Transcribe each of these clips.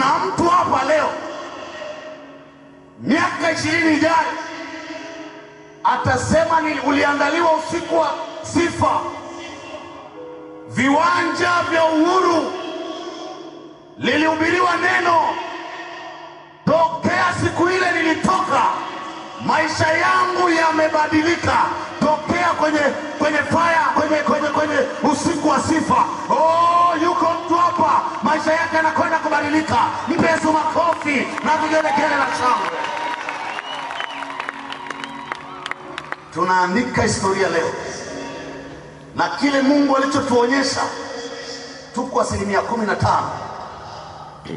Kuna mtu hapa leo miaka 20 ijayo atasema uliandaliwa usiku wa sifa, viwanja vya Uhuru lilihubiriwa neno. Tokea siku ile nilitoka, maisha yangu yamebadilika. Tokea kwenye fire, kwenye usiku wa sifa. Oh, yuko mtu hapa maisha yake yanakwenda kubadilika. Mpe Yesu makofi na vigelegele na shangwe. Tunaandika historia leo, na kile Mungu alichotuonyesha tuko 15%.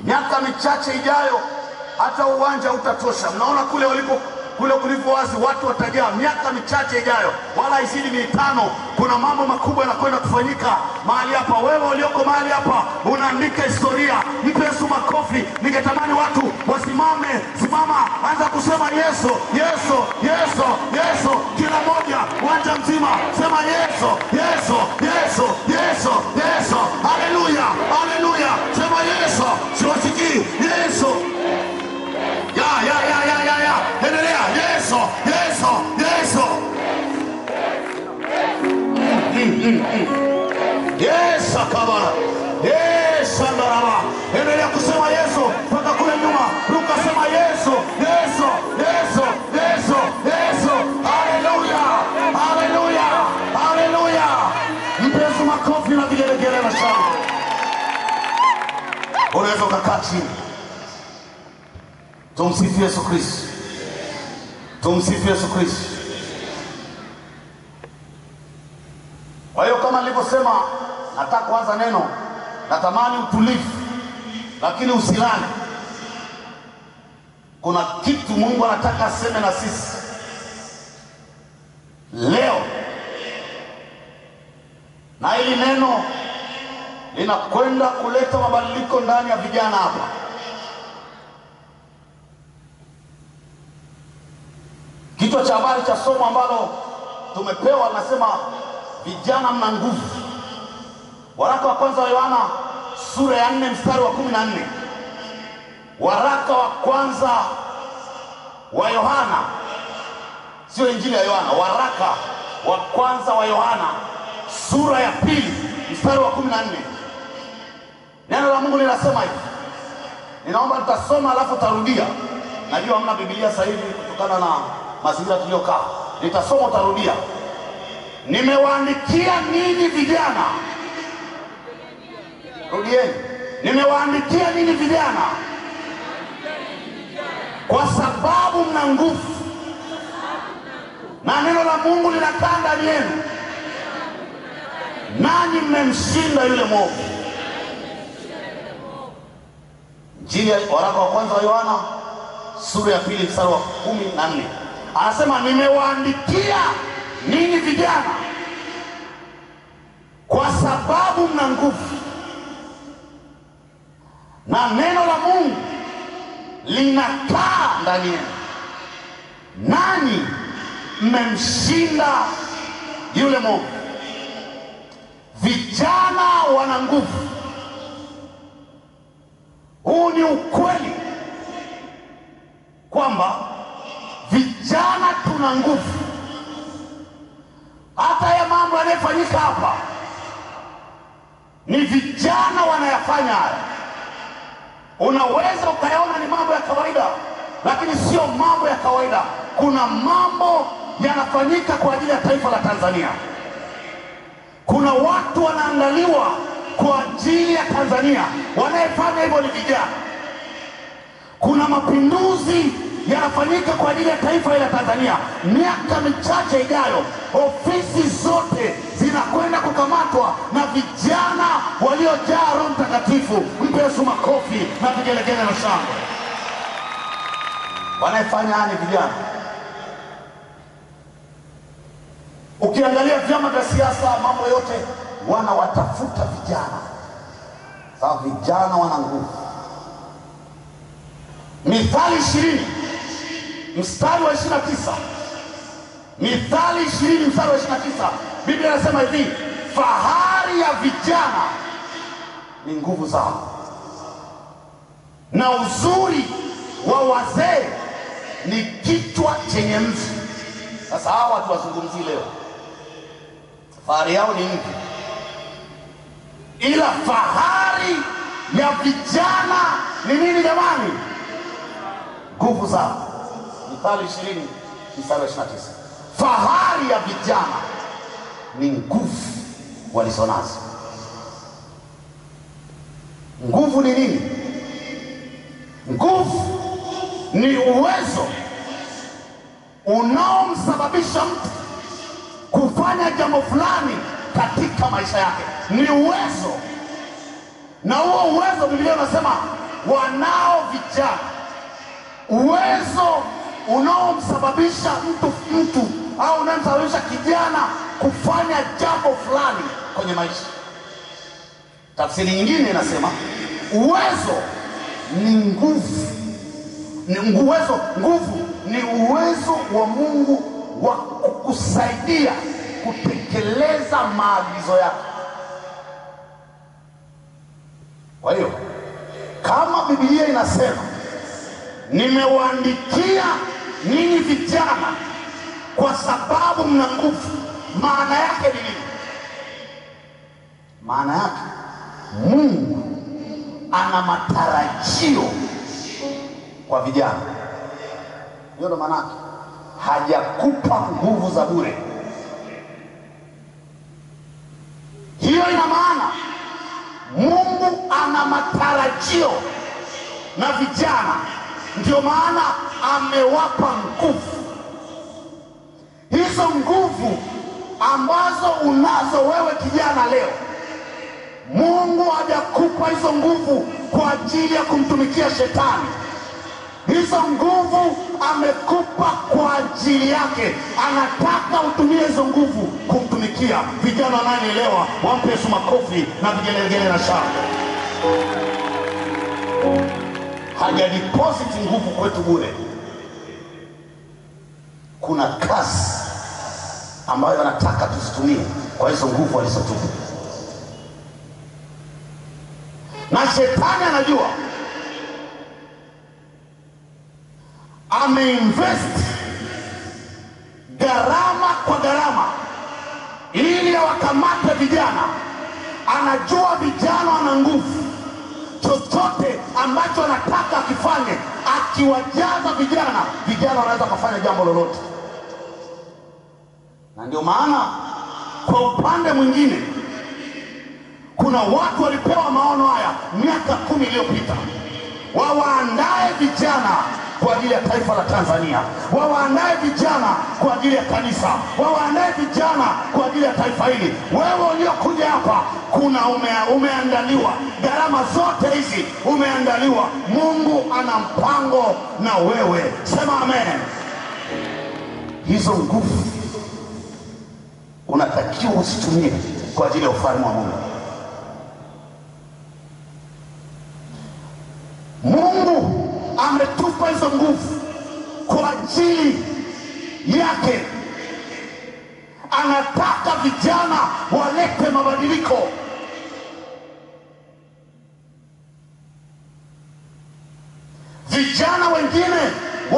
Miaka michache ijayo hata uwanja utatosha. Mnaona kule kulivyo wazi, watu watajaa. Miaka michache ijayo, wala isidi 5, kuna mambo makubwa yanakwenda kufanyika mahali hapa. Wewe ulioko mahali hapa unaandika historia. Mpe Yesu makofi. Ningetamani watu wasimame. Simama, anza kusema Yesu, Yesu, Yesu, Yesu. Kila moja, uwanja mzima, sema Yesu, Yesu, Yesu, Yesu, Yesu. Haleluya, haleluya. Sema Yesu. Siwasikii. Yesu. Ya. Endelea. Yesu, Yesu, Yesu. Yesu kabala. Yesu ndaraba. Endelea kusema Yesu mpaka kule nyuma. Ruka, sema Yesu, Yesu, Yesu, Yesu, Yesu. Haleluya, haleluya, haleluya. Mpe Yesu makofi na vigelegele na shangwe. Unaweza kukaa chini. Tumsifu Yesu Kristo. Tumsifu Yesu Kristo. Kwa hiyo kama nilivyosema, nataka kuanza neno. Natamani utulivu, lakini usilale. Kuna kitu Mungu anataka aseme na sisi leo, na hili neno linakwenda kuleta mabadiliko ndani ya vijana hapa. Kichwa cha habari cha somo ambalo tumepewa nasema vijana mna nguvu. Waraka wa kwanza wa Yohana sura ya 4 mstari wa 14. Waraka wa kwanza wa Yohana, sio injili ya Yohana. Waraka wa kwanza wa Yohana sura ya 2 mstari wa 14. Neno la Mungu linasema hivi. Ninaomba nitasoma alafu tarudia. Najua hamna Biblia sasa hivi kutokana na mazingira tuliyokaa. Nitasoma tarudia. Nimewaandikia ninyi vijana. Rudieni. Nimewaandikia ninyi vijana kwa sababu mna nguvu na neno la Mungu linakaa ndani yenu, nanyi mmemshinda yule mwovu. Injili ya waraka wa kwanza wa Yohana sura ya 2 mstari wa 14. Anasema nimewaandikia ninyi vijana kwa sababu mna nguvu na neno la Mungu linakaa ndani yenu, nanyi mmemshinda yule mwovu. Vijana wana nguvu. Huu ni ukweli kwamba vijana tuna nguvu. Hata ya mambo yanayofanyika hapa ni vijana wanayafanya haya. Unaweza ukayaona ni mambo ya kawaida, lakini sio mambo ya kawaida. Kuna mambo yanafanyika kwa ajili ya taifa la Tanzania. Kuna watu wanaandaliwa kwa ajili ya Tanzania. Wanayefanya hivyo ni vijana. Kuna mapinduzi yanafanyika kwa ajili ya taifa la Tanzania. Miaka michache ijayo, ofisi zote zinakwenda kukamatwa na vijana waliojaa Roho Mtakatifu. Mpe Yesu makofi na vigelegele na shangwe. Wanayefanya ni vijana. Ukiangalia vyama vya siasa, mambo yote wanawatafuta vijana. Sababu vijana wana nguvu. Mithali 20 mstari wa 29. Mithali 20 mstari wa 29. Biblia inasema hivi, fahari ya vijana ni nguvu zao. na uzuri wa wazee ni kichwa chenye mvi. Sasa hawa watu wazungumzi leo, fahari yao ni mvi, ila fahari ya vijana ni nini jamani? Nguvu zao. Mithali 20:29. Fahari ya vijana ni nguvu walizonazo. Nguvu ni nini? Nguvu ni uwezo unaomsababisha mtu kufanya jambo fulani katika maisha yake. Ni uwezo, na huo uwezo Biblia inasema wanao vijana. Uwezo unaomsababisha mtu au unamsababisha kijana kufanya jambo fulani kwenye maisha. Tafsiri nyingine inasema uwezo ni nguvu. Nguvu ni uwezo wa Mungu wa kukusaidia kutekeleza maagizo yake. Kwa hiyo kama Biblia inasema nimewaandikia ninyi vijana kwa sababu mna nguvu, maana yake ni nini? Maana yake Mungu ana matarajio kwa vijana. Hiyo ndo maana yake. Hajakupa nguvu za bure. Hiyo ina maana Mungu ana matarajio na vijana, ndio maana amewapa nguvu. Hizo nguvu ambazo unazo wewe kijana leo, Mungu hajakupa hizo nguvu kwa ajili ya kumtumikia shetani. Hizo nguvu amekupa kwa ajili yake. Anataka utumie hizo nguvu kumtumikia. Vijana wananielewa? Wampe Yesu makofi na vigelegele na shangwe. Hajadeposit nguvu kwetu bure. Kuna kazi ambayo anataka tusitumie kwa hizo nguvu alizotupa. Na shetani anajua, ameinvest gharama kwa gharama ili awakamate vijana. Anajua vijana wana nguvu. Chochote ambacho anataka akifanye, akiwajaza vijana wanaweza kufanya jambo lolote. Na ndio maana kwa upande mwingine kuna watu walipewa maono haya miaka 10 iliyopita. Wawaandae vijana kwa ajili ya taifa la Tanzania, wawaandae vijana kwa ajili ya kanisa, wawaandae vijana kwa ajili ya taifa hili. Wewe uliokuja hapa, kuna umeandaliwa gharama zote hizi, umeandaliwa. Mungu ana mpango na wewe. Sema amen. Hizo nguvu unatakiwa usitumie kwa ajili ya ufalme wa Mungu. Mungu ametupa hizo nguvu kwa ajili yake. Anataka vijana walete mabadiliko. Vijana wengine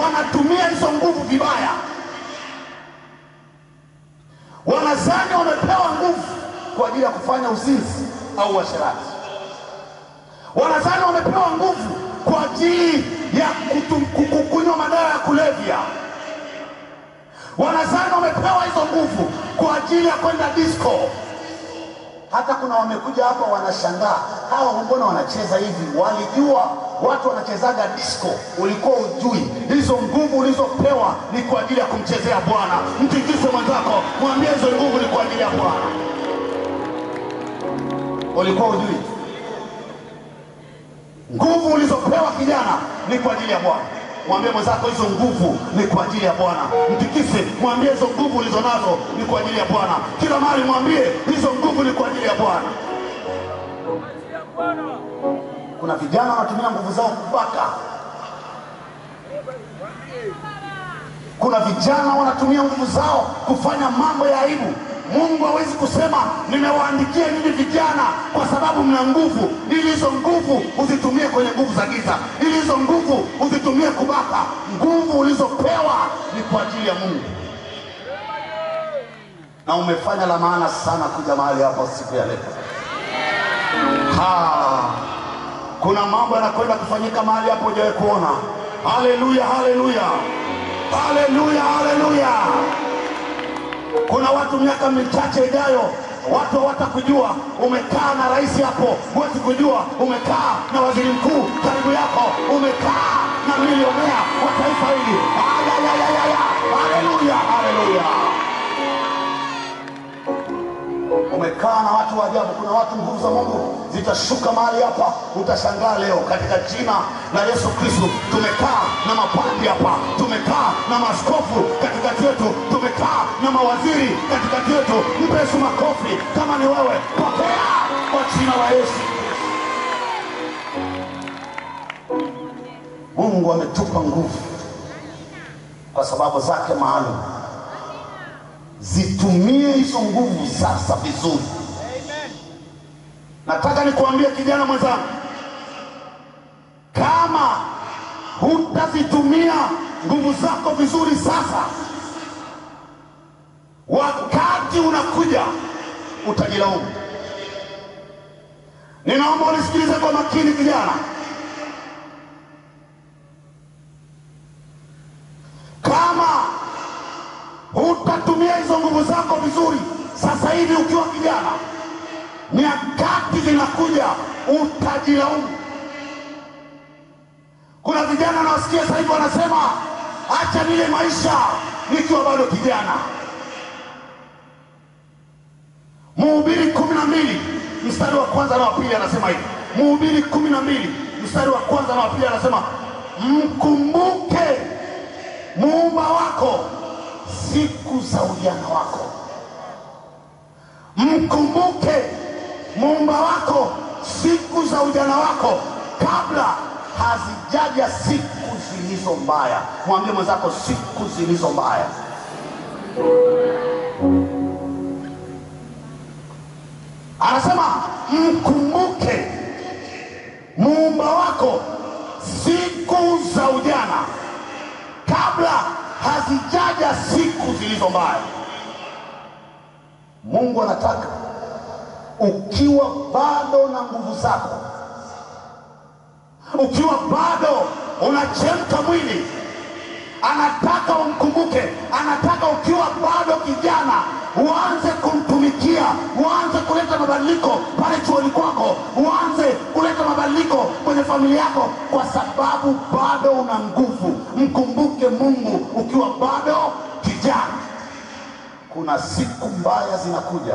wanatumia hizo nguvu vibaya. Wanazani wamepewa nguvu kwa ajili ya kufanya uzinzi au uasherati. Wanazani wamepewa nguvu kwa ajili ya kunywa madawa ya kulevya. Wanazani wamepewa hizo nguvu kwa ajili ya kwenda disco. Hata kuna wamekuja hapa wanashangaa, hawa mbona wanacheza hivi? Walijua watu wanachezaga disco, ulikuwa ujui. Hizo nguvu ulizopewa ni kwa ajili ya kumchezea Bwana. Mtikise mwenzako, mwambie hizo nguvu ni kwa ajili ya Bwana. Ulikuwa ujui? Nguvu ulizopewa kijana ni kwa ajili ya Bwana. Mwambie mwenzako hizo nguvu ni kwa ajili ya Bwana. Mtikise, mwambie hizo nguvu ulizonazo ni kwa ajili ya Bwana. Kila mahali mwambie hizo nguvu ni kwa ajili ya Bwana. Kuna vijana wanatumia nguvu zao kubaka. Kuna vijana wanatumia nguvu zao kufanya mambo ya aibu. Mungu hawezi kusema nimewaandikia ninyi vijana kwa sababu mna nguvu, ili hizo nguvu uzitumie kwenye nguvu za giza, ili hizo nguvu uzitumie kubaka. Nguvu ulizopewa ni kwa ajili ya Mungu. Na umefanya la maana sana kuja mahali hapa siku ya leo. Kuna mambo yanakwenda kufanyika mahali hapo hujawahi kuona. Haleluya, haleluya, haleluya, haleluya. Kuna watu miaka michache ijayo watu hawatakujua umekaa na rais hapo, huwezi kujua umekaa na waziri mkuu karibu yako, umekaa na milionea wa taifa hili. Haleluya, haleluya. Umekaa na watu wa ajabu. Kuna watu, nguvu za Mungu zitashuka mahali hapa, utashangaa leo katika jina la Yesu Kristo. Tumekaa na mapadri hapa, tumekaa na maaskofu katikati yetu, tumekaa na mawaziri katikati yetu. Mpe Yesu makofi kama ni wewe. Pokea kwa jina la Yesu. Mungu ametupa nguvu kwa sababu zake maalum. Zitumie hizo nguvu sasa vizuri. Nataka nikuambie kijana mwenzangu, kama hutazitumia nguvu zako vizuri sasa, wakati unakuja utajilaumu. Ninaomba unisikilize kwa makini kijana. Kama hutatumia hizo nguvu zako vizuri sasa hivi ukiwa kijana, nyakati zinakuja utajilaumu. Kuna vijana nawasikia sasa hivi wanasema acha nile maisha nikiwa bado kijana. Mhubiri 12 mstari wa kwanza na wa pili anasema hivi. Mhubiri 12 mstari wa kwanza na wa pili anasema, mkumbuke Muumba wako siku za ujana wako. Mkumbuke Muumba wako siku za ujana wako, kabla hazijaja siku zilizo mbaya. Mwambie mwenzako, siku zilizo mbaya. Anasema mkumbuke Muumba wako siku za ujana, kabla hazijaja siku zilizo mbaya. Mungu anataka ukiwa bado na nguvu zako, ukiwa bado unachemka mwili, anataka umkumbuke. Anataka ukiwa bado kijana uanze kumtumikia, uanze kuleta mabadiliko pale chuoni kwako, uanze kuleta mabadiliko kwenye familia yako, kwa sababu bado una nguvu. Mkumbuke Mungu ukiwa bado kijana. Kuna siku mbaya zinakuja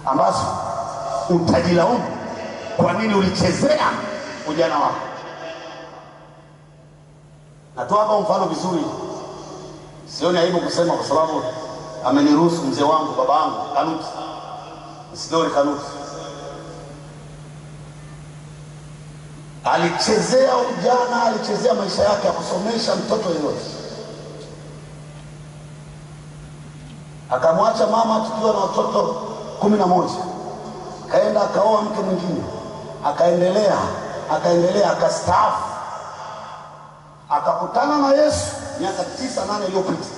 ambazo utajilaumu kwa nini ulichezea ujana wako. Natoa hapa mfano vizuri, sioni aibu kusema kwa sababu ameniruhusu mzee wangu, baba wangu Kanuti, Isidori Kanuti. Alichezea ujana, alichezea maisha yake ya kusomesha mtoto yeyote. Akamwacha mama tukiwa na watoto 11. Kaenda akaoa mke mwingine, akaendelea akastaafu. Akakutana na Yesu miaka 9-8 iliyopita.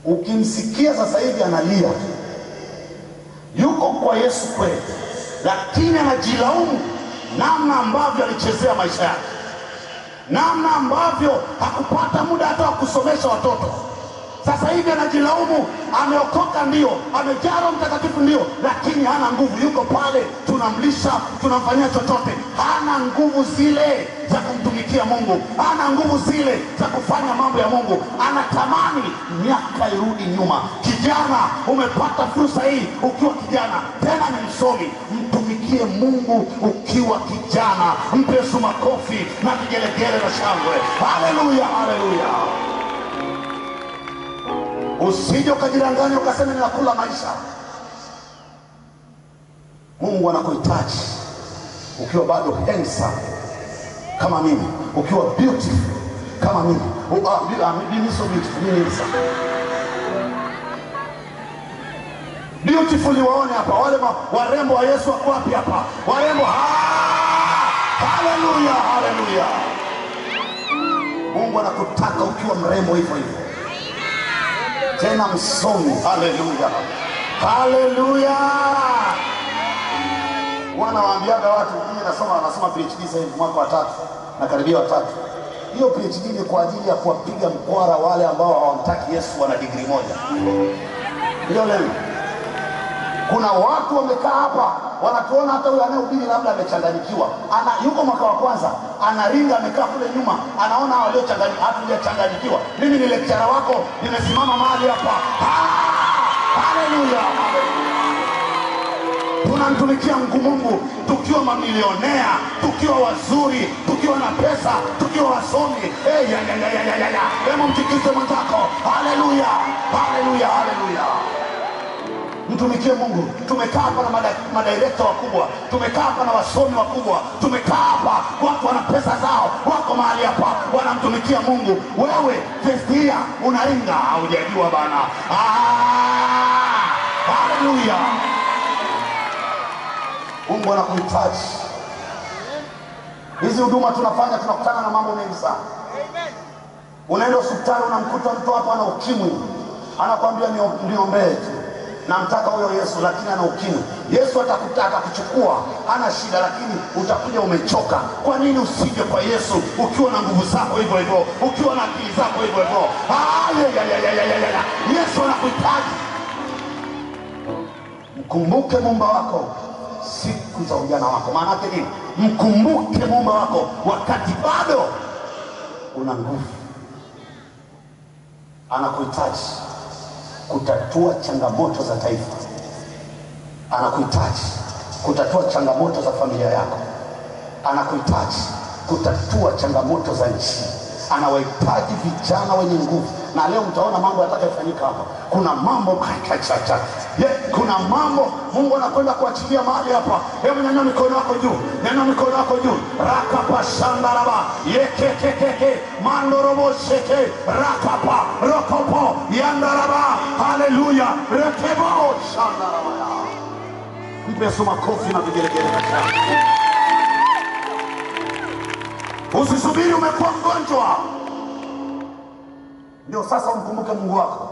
Ukimsikia sasa hivi analia, yuko kwa Yesu kweli, lakini anajilaumu namna ambavyo alichezea maisha yake, namna ambavyo hakupata muda hata wa kusomesha watoto. Sasa hivi anajilaumu. Ameokoka ndio, amejaa Roho Mtakatifu ndio, lakini hana nguvu. Yuko pale tunamlisha, tunamfanyia chochote, hana nguvu zile za kumtumikia Mungu, hana nguvu zile za kufanya mambo ya Mungu. Anatamani miaka irudi nyuma. Kijana, umepata fursa hii ukiwa kijana, tena ni msomi. Mtumikie Mungu ukiwa kijana. Mpe Yesu makofi na vigelegele na shangwe. Haleluya, haleluya. Usije ukajidanganya ukasema ninakula maisha. Mungu anakuhitaji ukiwa bado handsome kama mimi, ukiwa beautiful kama mimi. Mimi so beautiful, mimi sana beautiful. Waone hapa wale warembo wa Yesu wako wapi hapa? Warembo, haleluya, haleluya. Mungu anakutaka ukiwa mrembo hivyo hivyo, tena msomi. Haleluya, haleluya. Wanawaambiaga watu, mimi nasoma PhD sasa hivi mwaka wa 3 na karibia wa 3. Hiyo PhD ni kwa ajili ya kuwapiga mkwara wale ambao hawamtaki Yesu, wana degree moja. Ndio leo kuna watu wamekaa hapa wanatuona hata yule anayehubiri labda amechanganyikiwa. Yuko mwaka wa kwanza, anaringa, amekaa kule nyuma, anaona waliochanganyikiwa. Hatujachanganyikiwa. Mimi ni lecturer wako, nimesimama mahali hapa. Haleluya, tunamtumikia Mungu tukiwa mamilionea, tukiwa wazuri, tukiwa na pesa, tukiwa wasomi. Hebu mtikise mwenzako. Haleluya, haleluya, haleluya. Mtumikie Mungu. Tumekaa hapa na madirekta wakubwa, tumekaa hapa na wasomi wakubwa, tumekaa hapa watu wana pesa zao, wako mahali hapa wanamtumikia Mungu. Wewe first year unaringa, haujajua bana. Haleluya. Mungu anakuhitaji. Hizi huduma tunafanya, tunakutana na mambo mengi sana. Unaenda hospitali unamkuta mtu hapa ana ukimwi, anakuambia niombee tu, namtaka huyo Yesu, lakini ana ukimwi. Yesu atakutaka kuchukua, hana shida, lakini utakuja umechoka. Kwa nini usije kwa Yesu ukiwa na nguvu zako hivyo hivyo, ukiwa na akili zako hivyo hivyo? Yesu anakuhitaji. Mkumbuke Muumba wako siku za ujana wako. Maana yake nini? Mkumbuke Muumba wako wakati bado una nguvu. Anakuhitaji kutatua changamoto za taifa. Anakuhitaji kutatua changamoto za familia yako. Anakuhitaji kutatua changamoto za nchi. Anawahitaji vijana wenye nguvu. Na leo mtaona mambo yatakayofanyika hapa. Kuna mambo kuna mambo Mungu anakwenda kuachilia mahali hapa. Hebu nyanyua mikono yako juu, nyanyua mikono yako juu. Rakapa shandaraba yekekekeke mandorobo sheke rakapa rokopo yandaraba. Haleluya, rekebo shandaraba. Mpe Yesu makofi na vigelegele katika. Usisubiri umekuwa mgonjwa ndio sasa umkumbuke Mungu wako.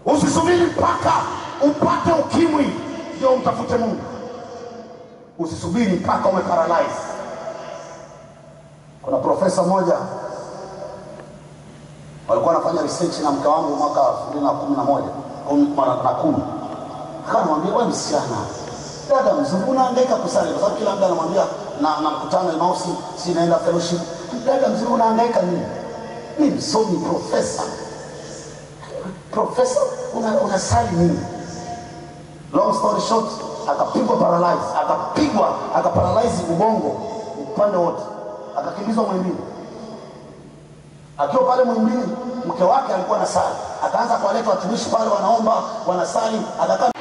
Usisubiri mpaka upate ukimwi ndio umtafute Mungu. Usisubiri mpaka umeparalyze. Kuna profesa mmoja walikuwa anafanya research na mke wangu mwaka 2011 au 2010. Akamwambia, wewe msichana, dada mzungu unahangaika kusali, kwa sababu kila mtu anamwambia na mkutano Emausi, si naenda fellowship. Dada mzungu unahangaika nini? Mimi msomi, profesa unasali nini? Long story short, akapigwa paralyze, akaparalyze ubongo upande wote, akakimbizwa Muhimbili. Akiwa pale Muhimbili, mke wake alikuwa anasali, akaanza kuwaleta watumishi pale wanaomba, wanasali, akakaa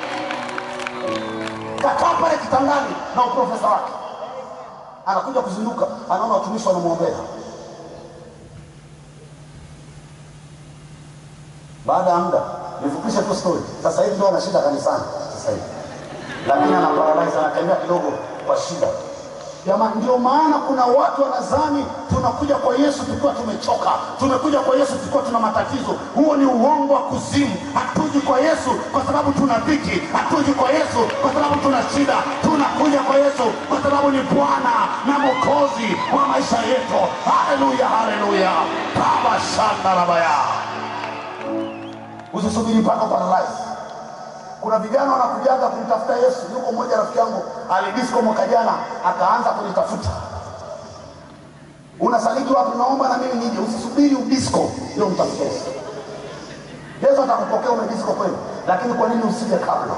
pale kitandani na profesa wake. Anakuja kuzinduka, anaona watumishi wanamuombea. Baada ya muda, nifupishe tu story. Sasa hivi ndio anashinda kanisani sasa hivi. Lakini ana paralyze, anatembea kidogo kwa shida. Jamani, ndio maana kuna watu wanadhani tunakuja kwa Yesu tukiwa tumechoka. Tumekuja kwa Yesu tukiwa tuna matatizo. Huo ni uongo wa kuzimu. Hatuji kwa Yesu kwa sababu tuna dhiki. Hatuji kwa Yesu kwa sababu tuna shida. Tunakuja kwa Yesu kwa sababu ni Bwana na Mwokozi wa maisha yetu. Haleluya, haleluya. Baba shanda rabaya. Usisubiri mpaka paralyze. Kuna vijana wanakujaga kumtafuta Yesu. Yuko mmoja rafiki yangu alidisco mwaka jana, akaanza kunitafuta. Unasaliki wapi? Naomba na mimi nije. Usisubiri udisco ndio mtafute Yesu. Yesu atakupokea umedisco kweli, lakini kwa nini usije kabla?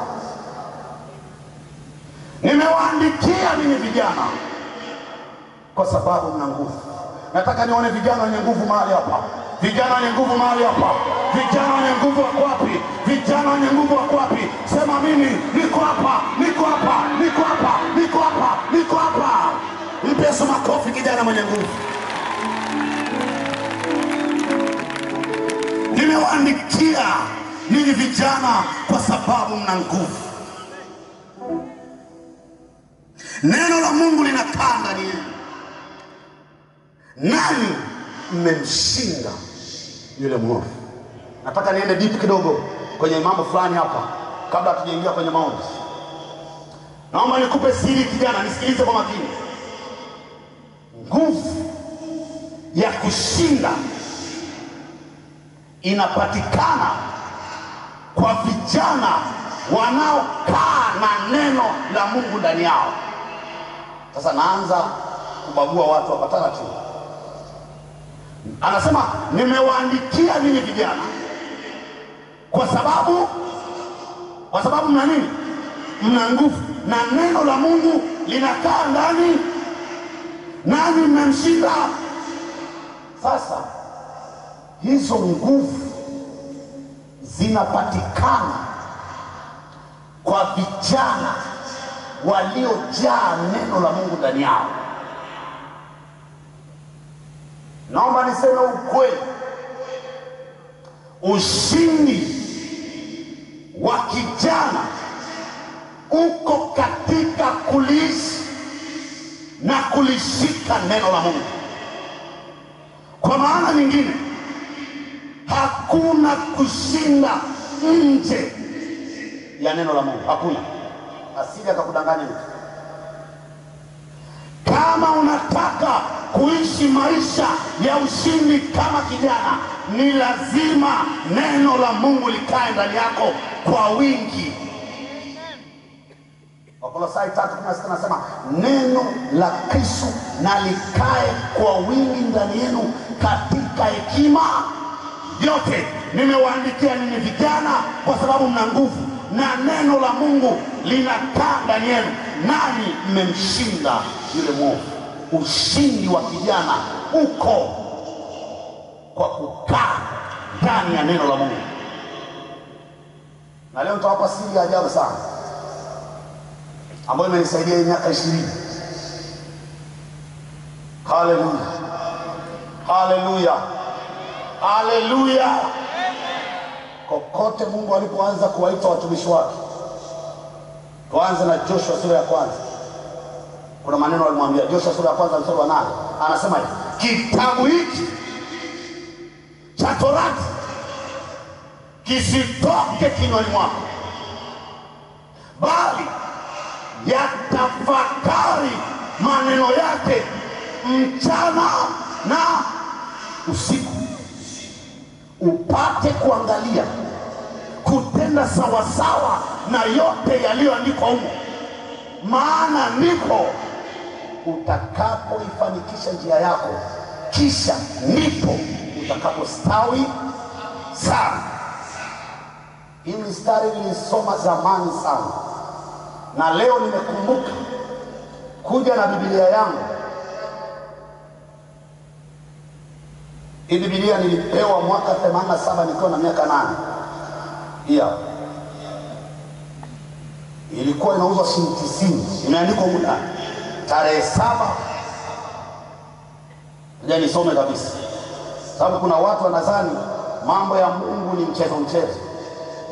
Nimewaandikia mimi vijana kwa sababu mna nguvu. Nataka nione vijana wenye nguvu mahali hapa. Vijana wenye nguvu mahali hapa. Vijana wenye nguvu wako wapi? Vijana wenye nguvu wako wapi? Sema mimi niko hapa, niko hapa, niko hapa, niko hapa, niko hapa. Mpe Yesu makofi kijana mwenye nguvu. Nimewaandikia ninyi vijana kwa sababu mna nguvu. Neno la Mungu linakaa ndani yenu. Nani mmemshinda yule mwovu? Nataka niende deep kidogo kwenye mambo fulani hapa kabla tujaingia kwenye maombi. Naomba nikupe siri kijana, nisikilize kwa makini. Nguvu ya kushinda inapatikana kwa vijana wanaokaa na neno la Mungu ndani yao. Sasa naanza kubagua watu hapa taratibu. Anasema nimewaandikia ninyi vijana kwa sababu mna nini? Mna nguvu na neno la Mungu linakaa ndani. Nani mmemshinda? Sasa hizo nguvu zinapatikana kwa vijana waliojaa neno la Mungu ndani yao. Naomba niseme ukweli, ushindi wa kijana uko katika kuliishi na kulishika neno la Mungu. Kwa maana nyingine, hakuna kushinda nje ya neno la Mungu. Hakuna. Asije akakudanganya mtu. Kama unataka kuishi maisha ya ushindi kama kijana, ni lazima neno la Mungu likae ndani yako kwa wingi. Wakolosai 3:16 nasema neno la Kristo na likae kwa wingi ndani yenu katika hekima yote. Nimewaandikia ninyi vijana kwa sababu mna nguvu na neno la Mungu linakaa ndani yenu. Nani mmemshinda yule mwovu? Ushindi wa kijana uko kwa kukaa ndani ya neno la Mungu. Na leo nitawapa siri ya ajabu sana ambayo imenisaidia miaka 20. Haleluya, haleluya, haleluya. Kokote Mungu alipoanza kuwaita watumishi wake, tuanze na Joshua sura ya 1. Kuna maneno alimwambia Joshua sura ya 1 mstari wa 8. Anasema kitabu hiki cha Torati kisitoke kinywani mwako, bali yatafakari maneno yake mchana na usiku, upate kuangalia kutenda sawasawa na yote yaliyoandikwa humo, maana ndipo utakapoifanikisha njia yako, kisha ndipo utakapostawi sana. Hii mistari nilisoma zamani sana, na leo nimekumbuka kuja na Biblia yangu. Hii Biblia nilipewa mwaka 87 nikiwa na miaka 8. Hiyo ilikuwa inauzwa shilingi 90. Imeandikwa muda tarehe 7. Ndio nisome kabisa, sababu kuna watu wanadhani mambo ya Mungu ni mchezo.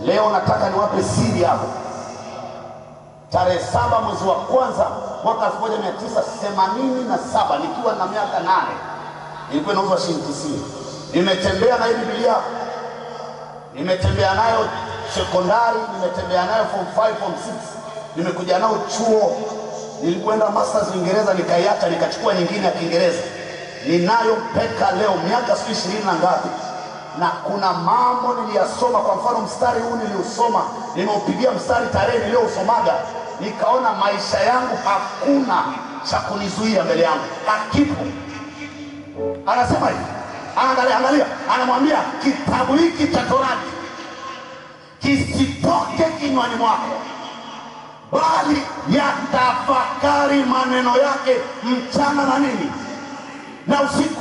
Leo nataka niwape siri hapo. Tarehe 7 mwezi wa kwanza mwaka 1987 nikiwa na miaka 8, ilikuwa inauzwa shilingi 90. Nimetembea na hii Biblia, nimetembea nayo sekondari, nimetembea nayo form 5 form 6, nimekuja nayo chuo, nilikwenda masters Uingereza nikaiacha nikachukua nyingine ya Kiingereza. Ninayo mpaka leo miaka 20 na ngapi, na kuna mambo niliyasoma. Kwa mfano mstari huu niliusoma, nimeupigia mstari tarehe niliyousomaga, nikaona maisha yangu hakuna cha kunizuia mbele yangu, hakipo. Anasema hivi, angalia, anamwambia kitabu hiki cha Torati kisitoke kinywani mwako, bali yatafakari maneno yake mchana na nini na usiku,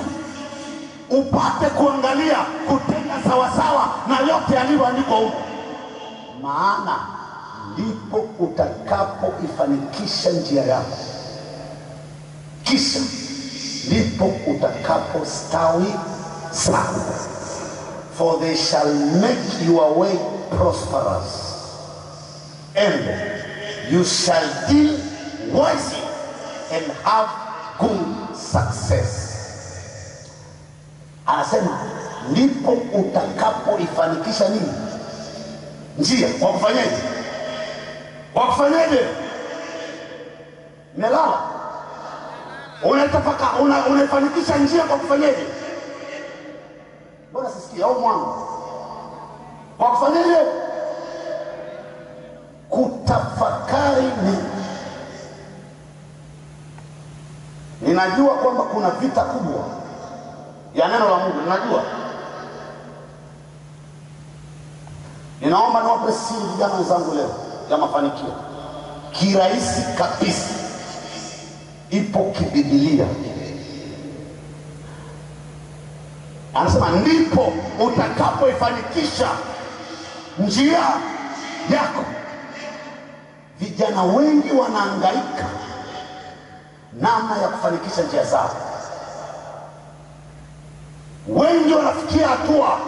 upate kuangalia kutenda sawasawa na yote yaliyoandikwa huko, maana ndipo utakapoifanikisha njia yako, kisha ndipo utakapostawi sana. For they shall make your way prosperous, and you shall deal wisely and have good success. Anasema ndipo utakapoifanikisha nini? Njia. Kwa kufanyaje? Kwa kufanyaje? Melala. Unatafaka unaifanikisha njia kwa kufanyaje? Mbona sisikia au mwangu? Kwa kufanyaje? Kutafakari ni. Ninajua kwamba kuna vita kubwa ya neno la Mungu, ninajua. Ninaomba niwape siri vijana wenzangu leo ya mafanikio. Kirahisi kabisa. Ipo kibiblia. Anasema ndipo utakapoifanikisha njia yako. Vijana wengi wanahangaika namna ya kufanikisha njia zao. Wengi wanafikia hatua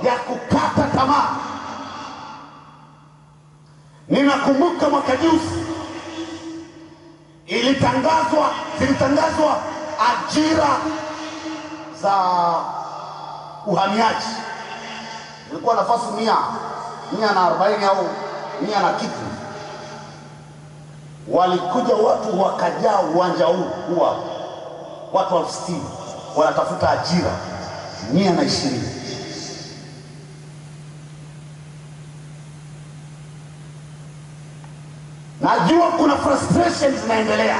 ya kukata tamaa. Ninakumbuka mwaka juzi zilitangazwa ajira za uhamiaji. Ilikuwa nafasi 140 au 100 na kitu. Walikuja watu wakajaa uwanja huu, watu 60 wanatafuta ajira 120. Najua kuna frustrations zinaendelea.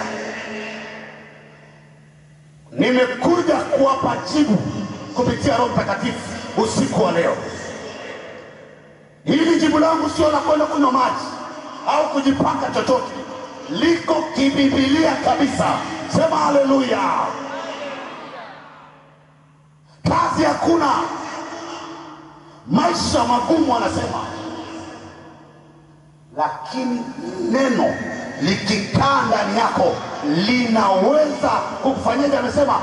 Nimekuja kuwapa jibu kupitia Roho Mtakatifu usiku wa leo. Hili jibu langu sio la kwenda kunywa maji au kujipaka chochote. Liko kibiblia kabisa. Sema haleluya. Kazi hakuna. Maisha magumu anasema. Lakini neno likikaa ndani yako linaweza kukufanyaje? Amesema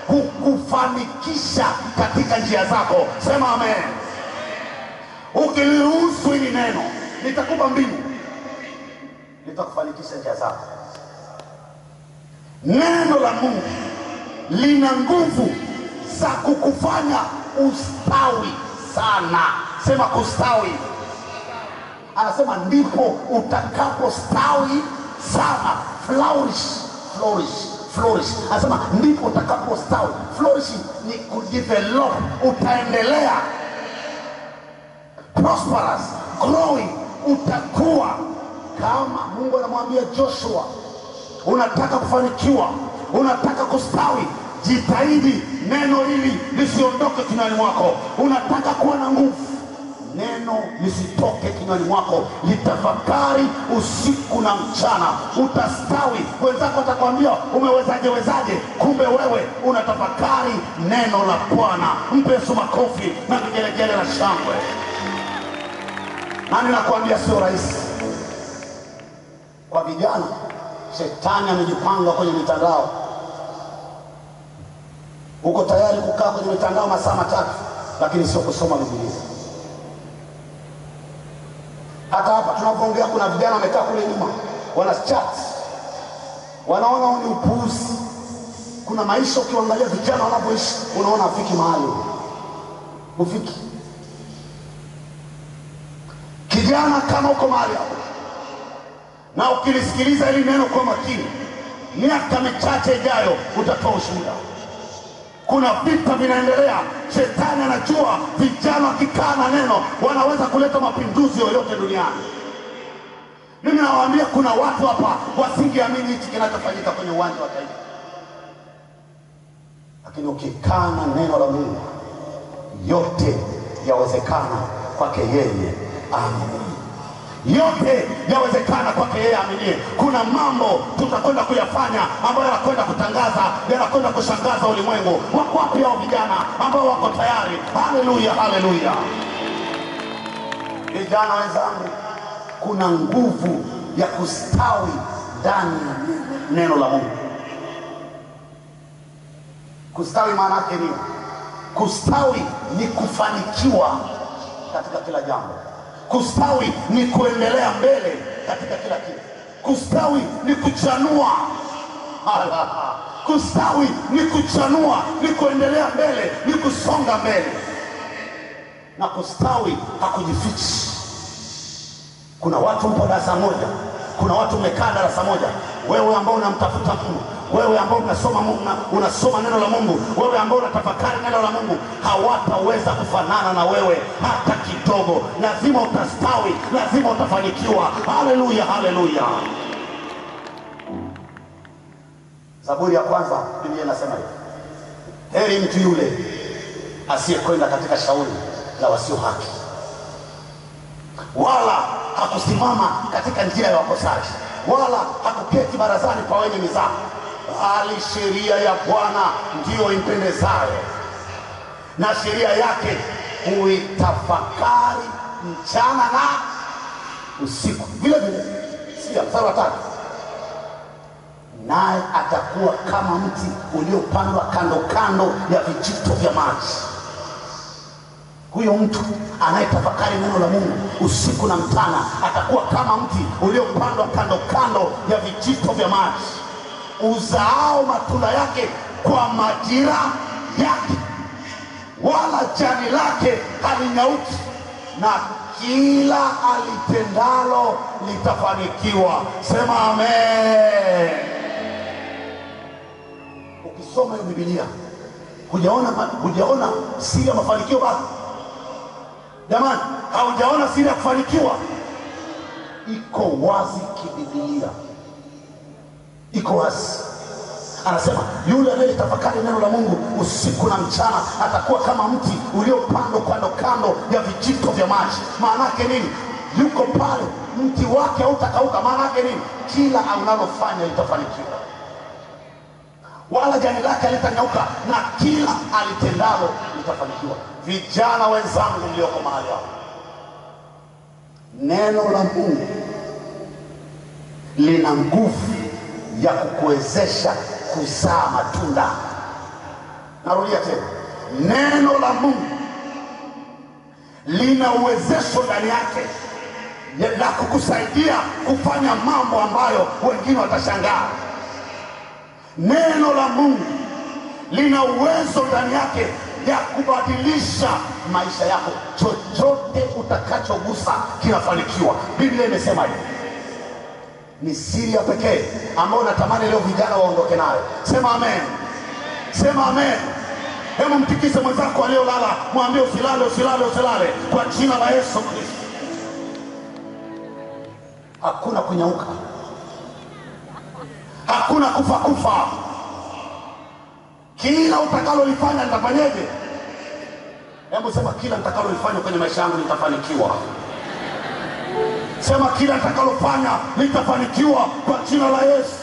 kukufanikisha katika njia zako. Sema amen. Ukiruhusu hili neno litakupa mbinu, litakufanikisha njia zako. Neno la Mungu lina nguvu za kukufanya ustawi sana. Sema kustawi. Anasema ndipo utakapostawi sana. Flourish. Anasema ndipo utakapostawi. Flourish ni kudevelop, utaendelea. Prosperous, growing, utakuwa. Kama Mungu anamwambia Joshua, unataka kufanikiwa, unataka kustawi, jitahidi neno hili lisiondoke kinywani mwako. Unataka kuwa na nguvu, neno lisitoke kinywani mwako. Litafakari usiku na mchana, utastawi. Wenzako watakwambia umewezaje, kumbe wewe unatafakari neno la Bwana. Mpe Yesu makofi na vigelegele na shangwe. Na ninakuambia sio rahisi kwa vijana. Shetani amejipanga kwenye mitandao. Uko tayari kukaa kwenye mitandao masaa 3, lakini sio kusoma Biblia. Hata hapa tunapoongea kuna vijana wamekaa kule nyuma, wana chat, wanaona ni upuuzi. Kuna maisha ukiangalia vijana wanapoishi unaona afiki mahali. Ufiki. Kijana kama uko mahali hapo na ukilisikiliza hili neno kwa makini, miaka michache ijayo utatoa ushuhuda. Kuna vita vinaendelea. Shetani anajua vijana wakikaa na neno wanaweza kuleta mapinduzi yoyote duniani. Mimi nawaambia kuna watu hapa wasingeamini hichi kinachofanyika kwenye uwanja wa taifa. Lakini ukikaa na neno la Mungu, yote yawezekana kwake yeye aamini. Yote yawezekana kwake yeye aaminie. Kuna mambo tutakwenda kuyafanya ambayo yanakwenda kutangaza, yanakwenda kushangaza ulimwengu. Wako wapi hao vijana ambao wako tayari? Haleluya, haleluya. Vijana wenzangu, kuna nguvu ya kustawi ndani ya neno la Mungu. Kustawi maana yake nini? Kustawi ni kufanikiwa katika kila jambo. Kustawi ni kuendelea mbele katika kila kitu. Kustawi ni kuchanua. Kustawi ni kuchanua, ni kuendelea mbele, ni kusonga mbele. Na kustawi hakujifichi. Kuna watu mpo darasa moja, kuna watu mmekaa darasa moja. Wewe ambao unamtafuta Mungu, wewe ambao unasoma neno la Mungu, wewe ambao unatafakari neno la Mungu, hawataweza kufanana na wewe hata kidogo. Lazima utastawi, lazima utafanikiwa. Haleluya, haleluya. Zaburi ya kwanza Biblia inasema hivi: heri mtu yule asiyekwenda katika shauri la wasio haki, wala hakusimama katika njia ya wakosaji, wala hakuketi barazani pa wenye mizaha, bali sheria ya Bwana ndiyo impendezayo, na sheria yake huitafakari mchana na usiku. Vile vile sikia mstari wa 3, naye atakuwa kama mti uliopandwa kando kando ya vijito vya maji. Huyo mtu anayetafakari neno la Mungu usiku na mchana atakuwa kama mti uliopandwa kando kando ya vijito vya maji, uzaao matunda yake kwa majira yake, wala jani lake halinyauki, na kila alitendalo litafanikiwa. Sema amen. Ukisoma hiyo Biblia hujaona siri ya mafanikio bado? Jamani, haujaona siri ya kufanikiwa? Iko wazi kibiblia, iko wazi. Anasema yule anayetafakari neno la Mungu usiku na mchana atakuwa kama mti uliopandwa kando kando ya vijito vya maji. Maana yake nini? Yuko pale, mti wake hautakauka. Maana yake nini? Kila analofanya litafanikiwa, wala jani lake halitanyauka, na kila alitendalo litafanikiwa. Vijana wenzangu mlioko mahali hapa, neno la Mungu lina nguvu ya kukuwezesha kuzaa matunda. Narudia tena, neno la Mungu lina uwezesho ndani yake la kukusaidia kufanya mambo ambayo wengine watashangaa. Neno la Mungu lina uwezo ndani yake ya kubadilisha maisha yako. Chochote utakachogusa kinafanikiwa. Biblia imesema hivi. Ni siri ya pekee ambayo natamani leo vijana waondoke nayo. Sema amen. Sema amen. Hebu mtikise mwenzako aliyolala, mwambie usilale, usilale, usilale kwa jina la Yesu Kristo. Hakuna kunyauka, hakuna kufa. Kila utakalolifanya nitafanyaje? Hebu sema, kila nitakalolifanya kwenye maisha yangu nitafanikiwa. Sema, kila nitakalofanya litafanikiwa kwa jina la Yesu.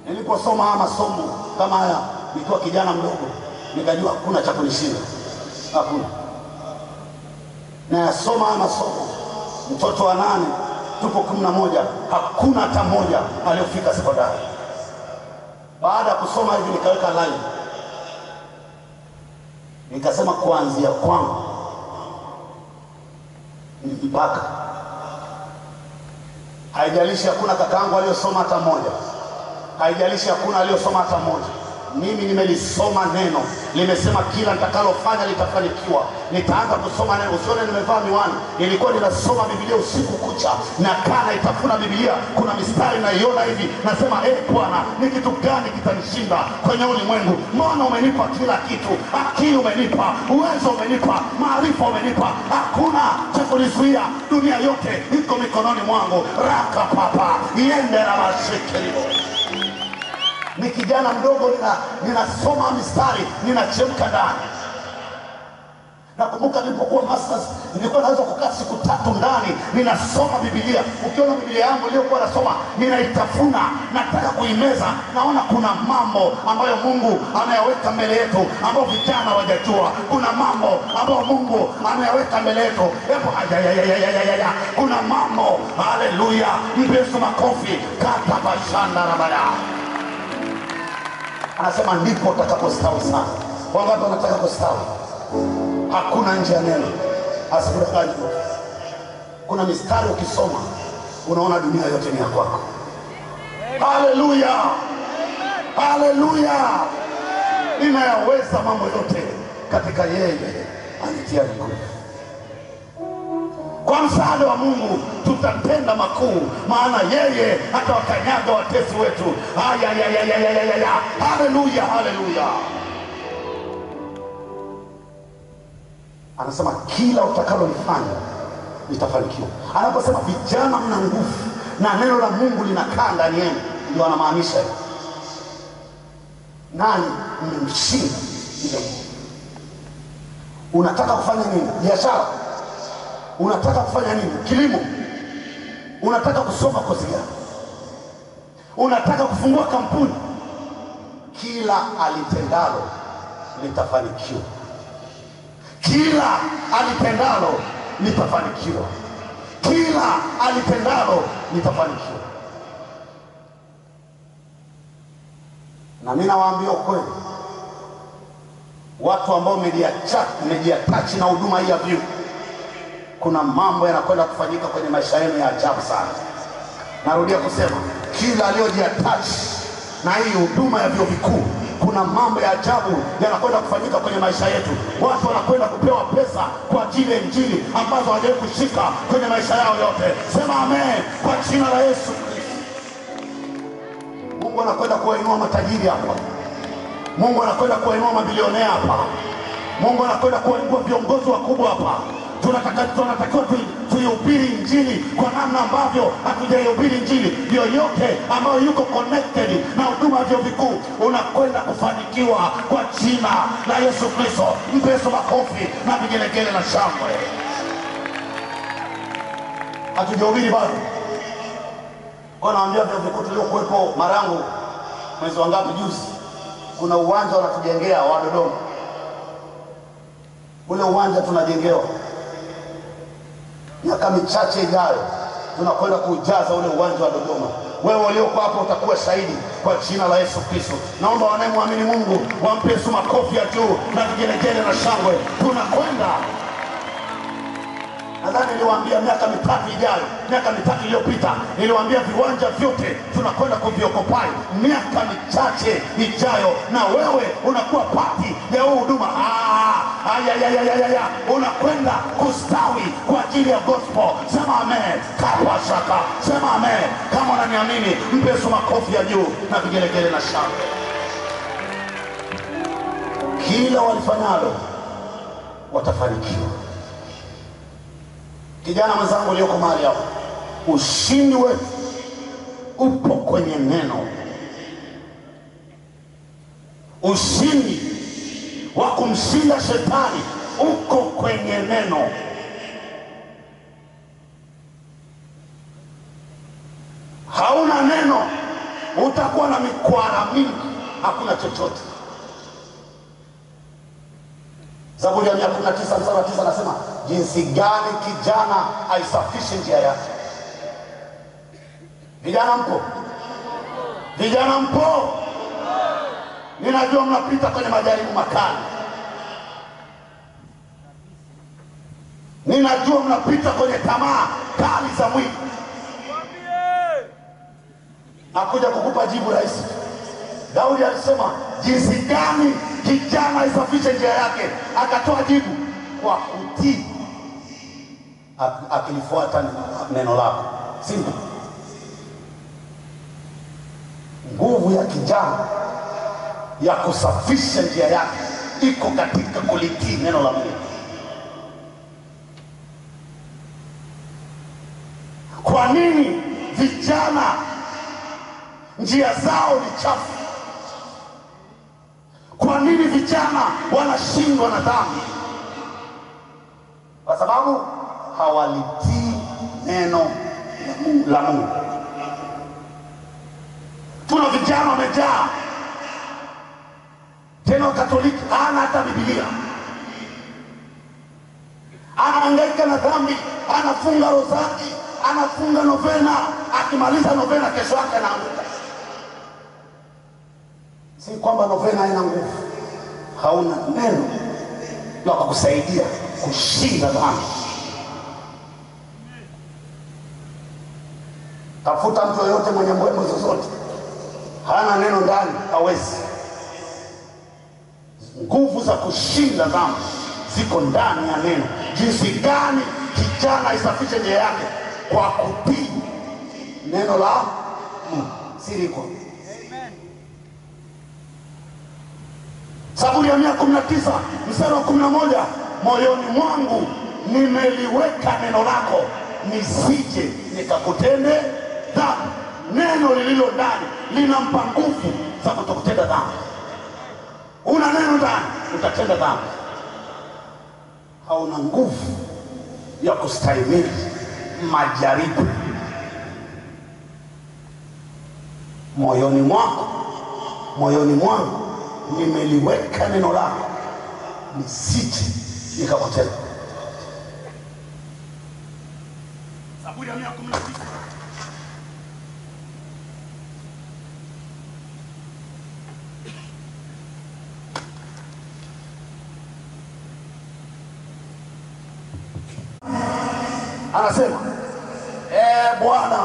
Niliposoma masomo kama haya nikiwa kijana mdogo, nikajua hakuna cha kunishinda. Hakuna. Na soma masomo, mtoto wa 8, tupo 11, hakuna hata mmoja aliyofika sekondari. Baada ya kusoma hivi nikaweka line, nikasema kuanzia kwangu mpaka, haijalishi hakuna kakaangu aliyosoma hata mmoja, haijalishi hakuna aliyosoma hata mmoja, mimi nimelisoma neno. Limesema kila nitakalofanya litafanikiwa. Nitaanza kusoma neno. Usione nimevaa miwani, nilikuwa ninasoma Biblia usiku kucha, na kana itafuna Biblia. Kuna mistari naiona hivi, nasema Bwana, ni kitu gani kitanishinda kwenye ulimwengu? Maana umenipa kila kitu. Akili umenipa, uwezo umenipa, maarifa umenipa, hakuna cha kunizuia. Dunia yote iko mikononi mwangu. Raka papa iende na mashikilibo. Ni kijana mdogo, ninasoma mistari, ninachemka ndani. Nakumbuka nilipokuwa masters, nilikuwa naweza kukaa siku 3 ndani ninasoma Biblia. Ukiona Biblia yangu iliyokuwa nasoma, ninaitafuna, nataka kuimeza. Naona kuna mambo ambayo Mungu ameyaweka mbele yetu ambayo vijana hawajajua. Kuna mambo ambayo Mungu ameyaweka mbele yetu. Hebu kuna mambo. Haleluya. Mpe Yesu makofi. Kata bashanda rabaya. Anasema ndipo utakapostawi sana. Wangapi wanataka kustawi? Hakuna nje ya neno. Asikudanganye. Kuna mistari ukisoma unaona dunia yote ni ya kwako. Haleluya, haleluya. Ninayaweza mambo yote katika yeye anitia nguvu. Kwa msaada wa Mungu tutatenda makuu, maana yeye atawakanyaga watesi wetu. Haleluya, haleluya. Anasema kila utakalolifanya litafanikiwa. Anaposema vijana mna nguvu na neno la Mungu linakaa ndani yenu, ndio anamaanisha nani mmemshinda ile nguvu. Unataka kufanya nini? Biashara? Unataka kufanya nini? Kilimo? Unataka kusoma kozi gani? Unataka kufungua kampuni? Kila alitendalo litafanikiwa. Kila alitendalo litafanikiwa. Kila alitendalo litafanikiwa. Na mimi nawaambia ukweli, watu ambao mmejiattach na huduma hii ya View, kuna mambo yanakwenda kufanyika kwenye maisha yenu ya ajabu sana. Narudia kusema, kila aliyojiattach na hii huduma ya vyuo vikuu, kuna mambo ya ajabu yanakwenda kufanyika kwenye maisha yetu. Watu wanakwenda kupewa pesa kwa ajili ya injili ambazo hawajawahi kushika kwenye maisha yao yote. Sema amen kwa jina la Yesu Kristo. Mungu anakwenda kuwainua matajiri hapa. Mungu anakwenda kuwainua mabilionea hapa. Mungu anakwenda kuwainua viongozi wakubwa hapa. Tunatakiwa tuihubiri injili kwa namna ambavyo hatujaihubiri injili. Yoyote ambayo yuko connected na huduma ya vyuo vikuu unakwenda kufanikiwa kwa jina la Yesu Kristo. Mpe Yesu makofi na vigelegele na shangwe. Hatujahubiri bado. Kwa naambia vyuo vikuu tuliokuwepo Marangu mwezi wa ngapi juzi, kuna uwanja wanatujengea wa Dodoma. Ule uwanja tunajengewa, miaka michache ijayo tunakwenda kujaza ule uwanja wa Dodoma. Wewe ulioko hapo utakuwa shahidi kwa jina la Yesu Kristo. Naomba wanaemwamini Mungu wampe Yesu makofi ya juu na vigelegele na shangwe. Tunakwenda. Nadhani niliwaambia miaka mitatu iliyopita, niliwaambia viwanja vyote tunakwenda kuviokopai miaka michache ijayo, na wewe unakuwa pati ya huduma. Unakwenda kustawi kwa ajili ya gospel. Sema amen. Kapashaka. Sema amen kama unaniamini. Mpe Yesu makofi ya juu na vigelegele na shangwe. Kila walifanyalo watafanikiwa. Kijana mwenzangu aliyoko mahali hapo, ushindi wetu upo kwenye neno. Ushindi wa kumshinda shetani uko kwenye neno. Hauna neno utakuwa na mikwara mingi, hakuna chochote. Zaburi ya 119:9 anasema jinsi gani kijana aisafishe njia yake. Vijana mpo? Vijana mpo? Ninajua mnapita kwenye majaribu makali. Ninajua mnapita kwenye tamaa kali za mwili. Nakuja kukupa jibu rahisi. Daudi alisema jinsi gani kijana aisafishe njia yake, akatoa jibu kwa kutii, akilifuata neno lako. Simba. Nguvu ya kijana ya kusafisha njia yake iko katika kulitii neno la Mungu. Kwa nini vijana njia zao ni chafu? Kwa nini vijana wanashindwa na dhambi? Kwa sababu hawalitii neno la Mungu. Tuna vijana wamejaa, tena Katoliki hana hata Biblia, anahangaika na dhambi, anafunga rozari, anafunga novena, akimaliza novena kesho yake anaanguka. Si kwamba novena haina nguvu. Hauna neno la kukusaidia kushinda dhambi. Tafuta mtu yoyote mwenye mbwembwe zozote, hana neno ndani, hawezi. Nguvu za kushinda dhambi ziko ndani ya neno. Jinsi gani kijana isafishe njia yake? Kwa kutii neno la Mungu. Siri kwa Zaburi ya 119 mstari wa 11, moyoni mwangu nimeliweka neno lako, nisije nikakutende dhambi. Neno lililo ndani linampa nguvu za kutokutenda dhambi. Una neno ndani, utatenda dhambi. Hauna nguvu ya kustahimili majaribu. Moyoni mwangu nimeliweka neno lako, nisije nikakutenda. Zaburi ya 119 anasema, Bwana,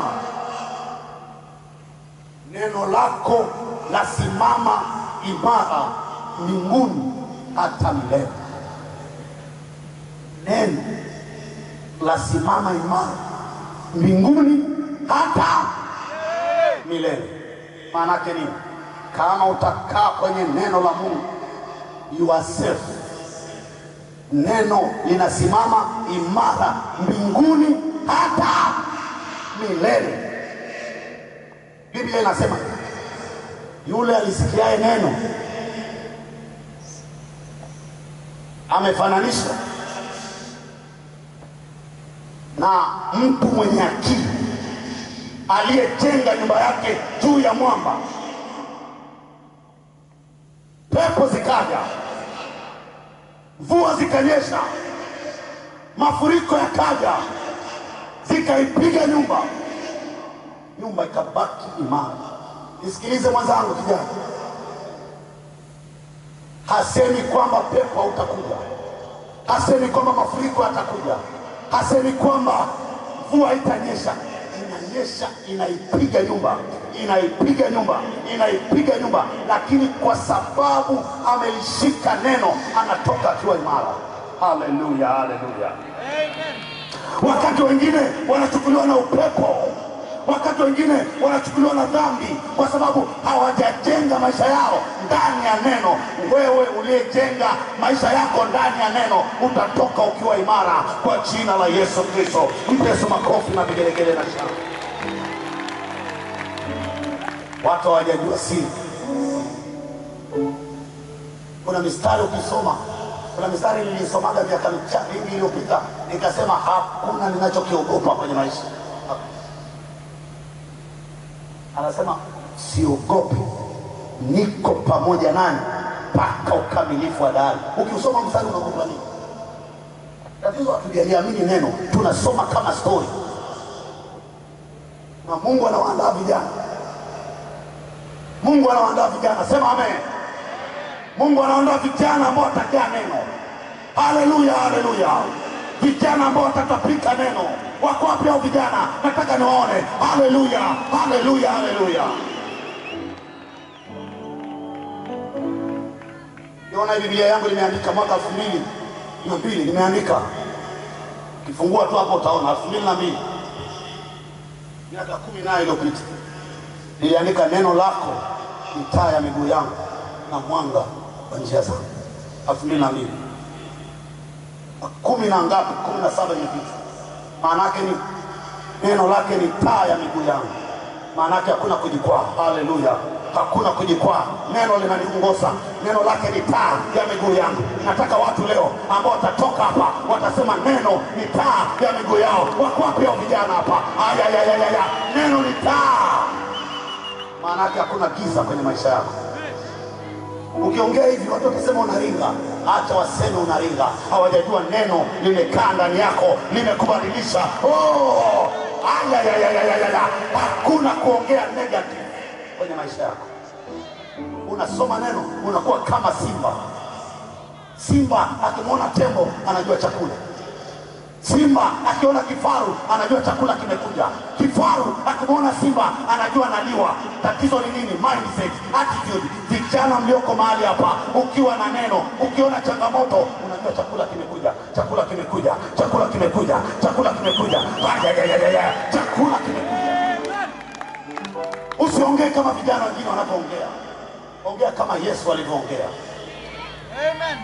neno lako lasimama imara mbinguni hata milele. Neno lasimama imara mbinguni hata milele. Maana yake nini? Kama utakaa kwenye neno la Mungu, you are safe. Neno linasimama imara mbinguni hata milele. Biblia inasema yule alisikiaye neno amefananishwa na mtu mwenye akili aliyejenga nyumba yake juu ya mwamba. Pepo zikaja, mvua zikanyesha, mafuriko yakaja, zikaipiga nyumba ikabaki imara. Nisikilize mwenzangu kijana, hasemi kwamba pepo hautakuja, hasemi kwamba mafuriko yatakuja, hasemi kwamba mvua itanyesha. Inanyesha, inaipiga nyumba, lakini kwa sababu amelishika neno, anatoka akiwa imara. Haleluya, haleluya. Amen. Wakati wengine wanachukuliwa na upepo, wakati wengine wanachukuliwa na dhambi kwa sababu hawajajenga maisha yao ndani ya neno. Wewe uliyejenga maisha yako ndani ya neno, utatoka ukiwa imara kwa jina la Yesu Kristo. Mpe Yesu makofi na vigelegele na shangwe. Watu hawajajua siri. Kuna mistari ukisoma, kuna mistari nilisomaga miaka mingi iliyopita, nikasema hakuna ninachokiogopa kwenye maisha. Anasema siogopi, niko pamoja nani mpaka ukamilifu wa dahari. Ukisoma mstari unakupa nini? Tatizo hatujaliamini neno, tunasoma kama story. Na Mungu anawaandaa vijana. Mungu anawaandaa vijana, sema amen. Mungu anawaandaa vijana ambao watajaa neno. Haleluya, haleluya. Vijana ambao watatapika neno. Wako wapi hao vijana? Nataka niwaone. Haleluya, haleluya, haleluya. Niona Biblia yangu limeandika mwaka 2002, limeandika. Kifungua tu hapo utaona 2002. Miaka 10 iliyopita. Niliandika, neno lako ni taa ya miguu yangu na mwanga wa njia zangu. 2002. 10 na ngapi? 17 iliyopita. Maana yake ni neno lake ni taa ya miguu yangu. Maana yake hakuna kujikwaa. Haleluya, hakuna kujikwaa. Neno linaniongoza, neno lake ni taa ya miguu yangu. Nataka watu leo ambao watatoka hapa watasema neno ni taa ya miguu yao. Wako wapi hao vijana hapa? Aya, neno ni taa. Maana yake hakuna giza kwenye maisha yako. Ukiongea hivi watu watasema unaringa. Acha waseme unaringa. Hawajajua neno limekaa ndani yako, limekubadilisha. Hakuna kuongea negative kwenye maisha yako. unasoma neno unakuwa kama simba. Simba akimwona tembo anajua chakula. Simba akiona kifaru anajua chakula kimekuja. Kifaru akimwona simba anajua analiwa. Tatizo ni nini? Mindset, attitude. Vijana mlioko mahali hapa, ukiwa na neno, ukiona changamoto, unajua chakula kimekuja, chakula kimekuja, chakula kimekuja, chakula kimekuja, chakula kimekuja. Usiongee kama vijana wengine wanapoongea. Ongea kama Yesu alivyoongea. Amen.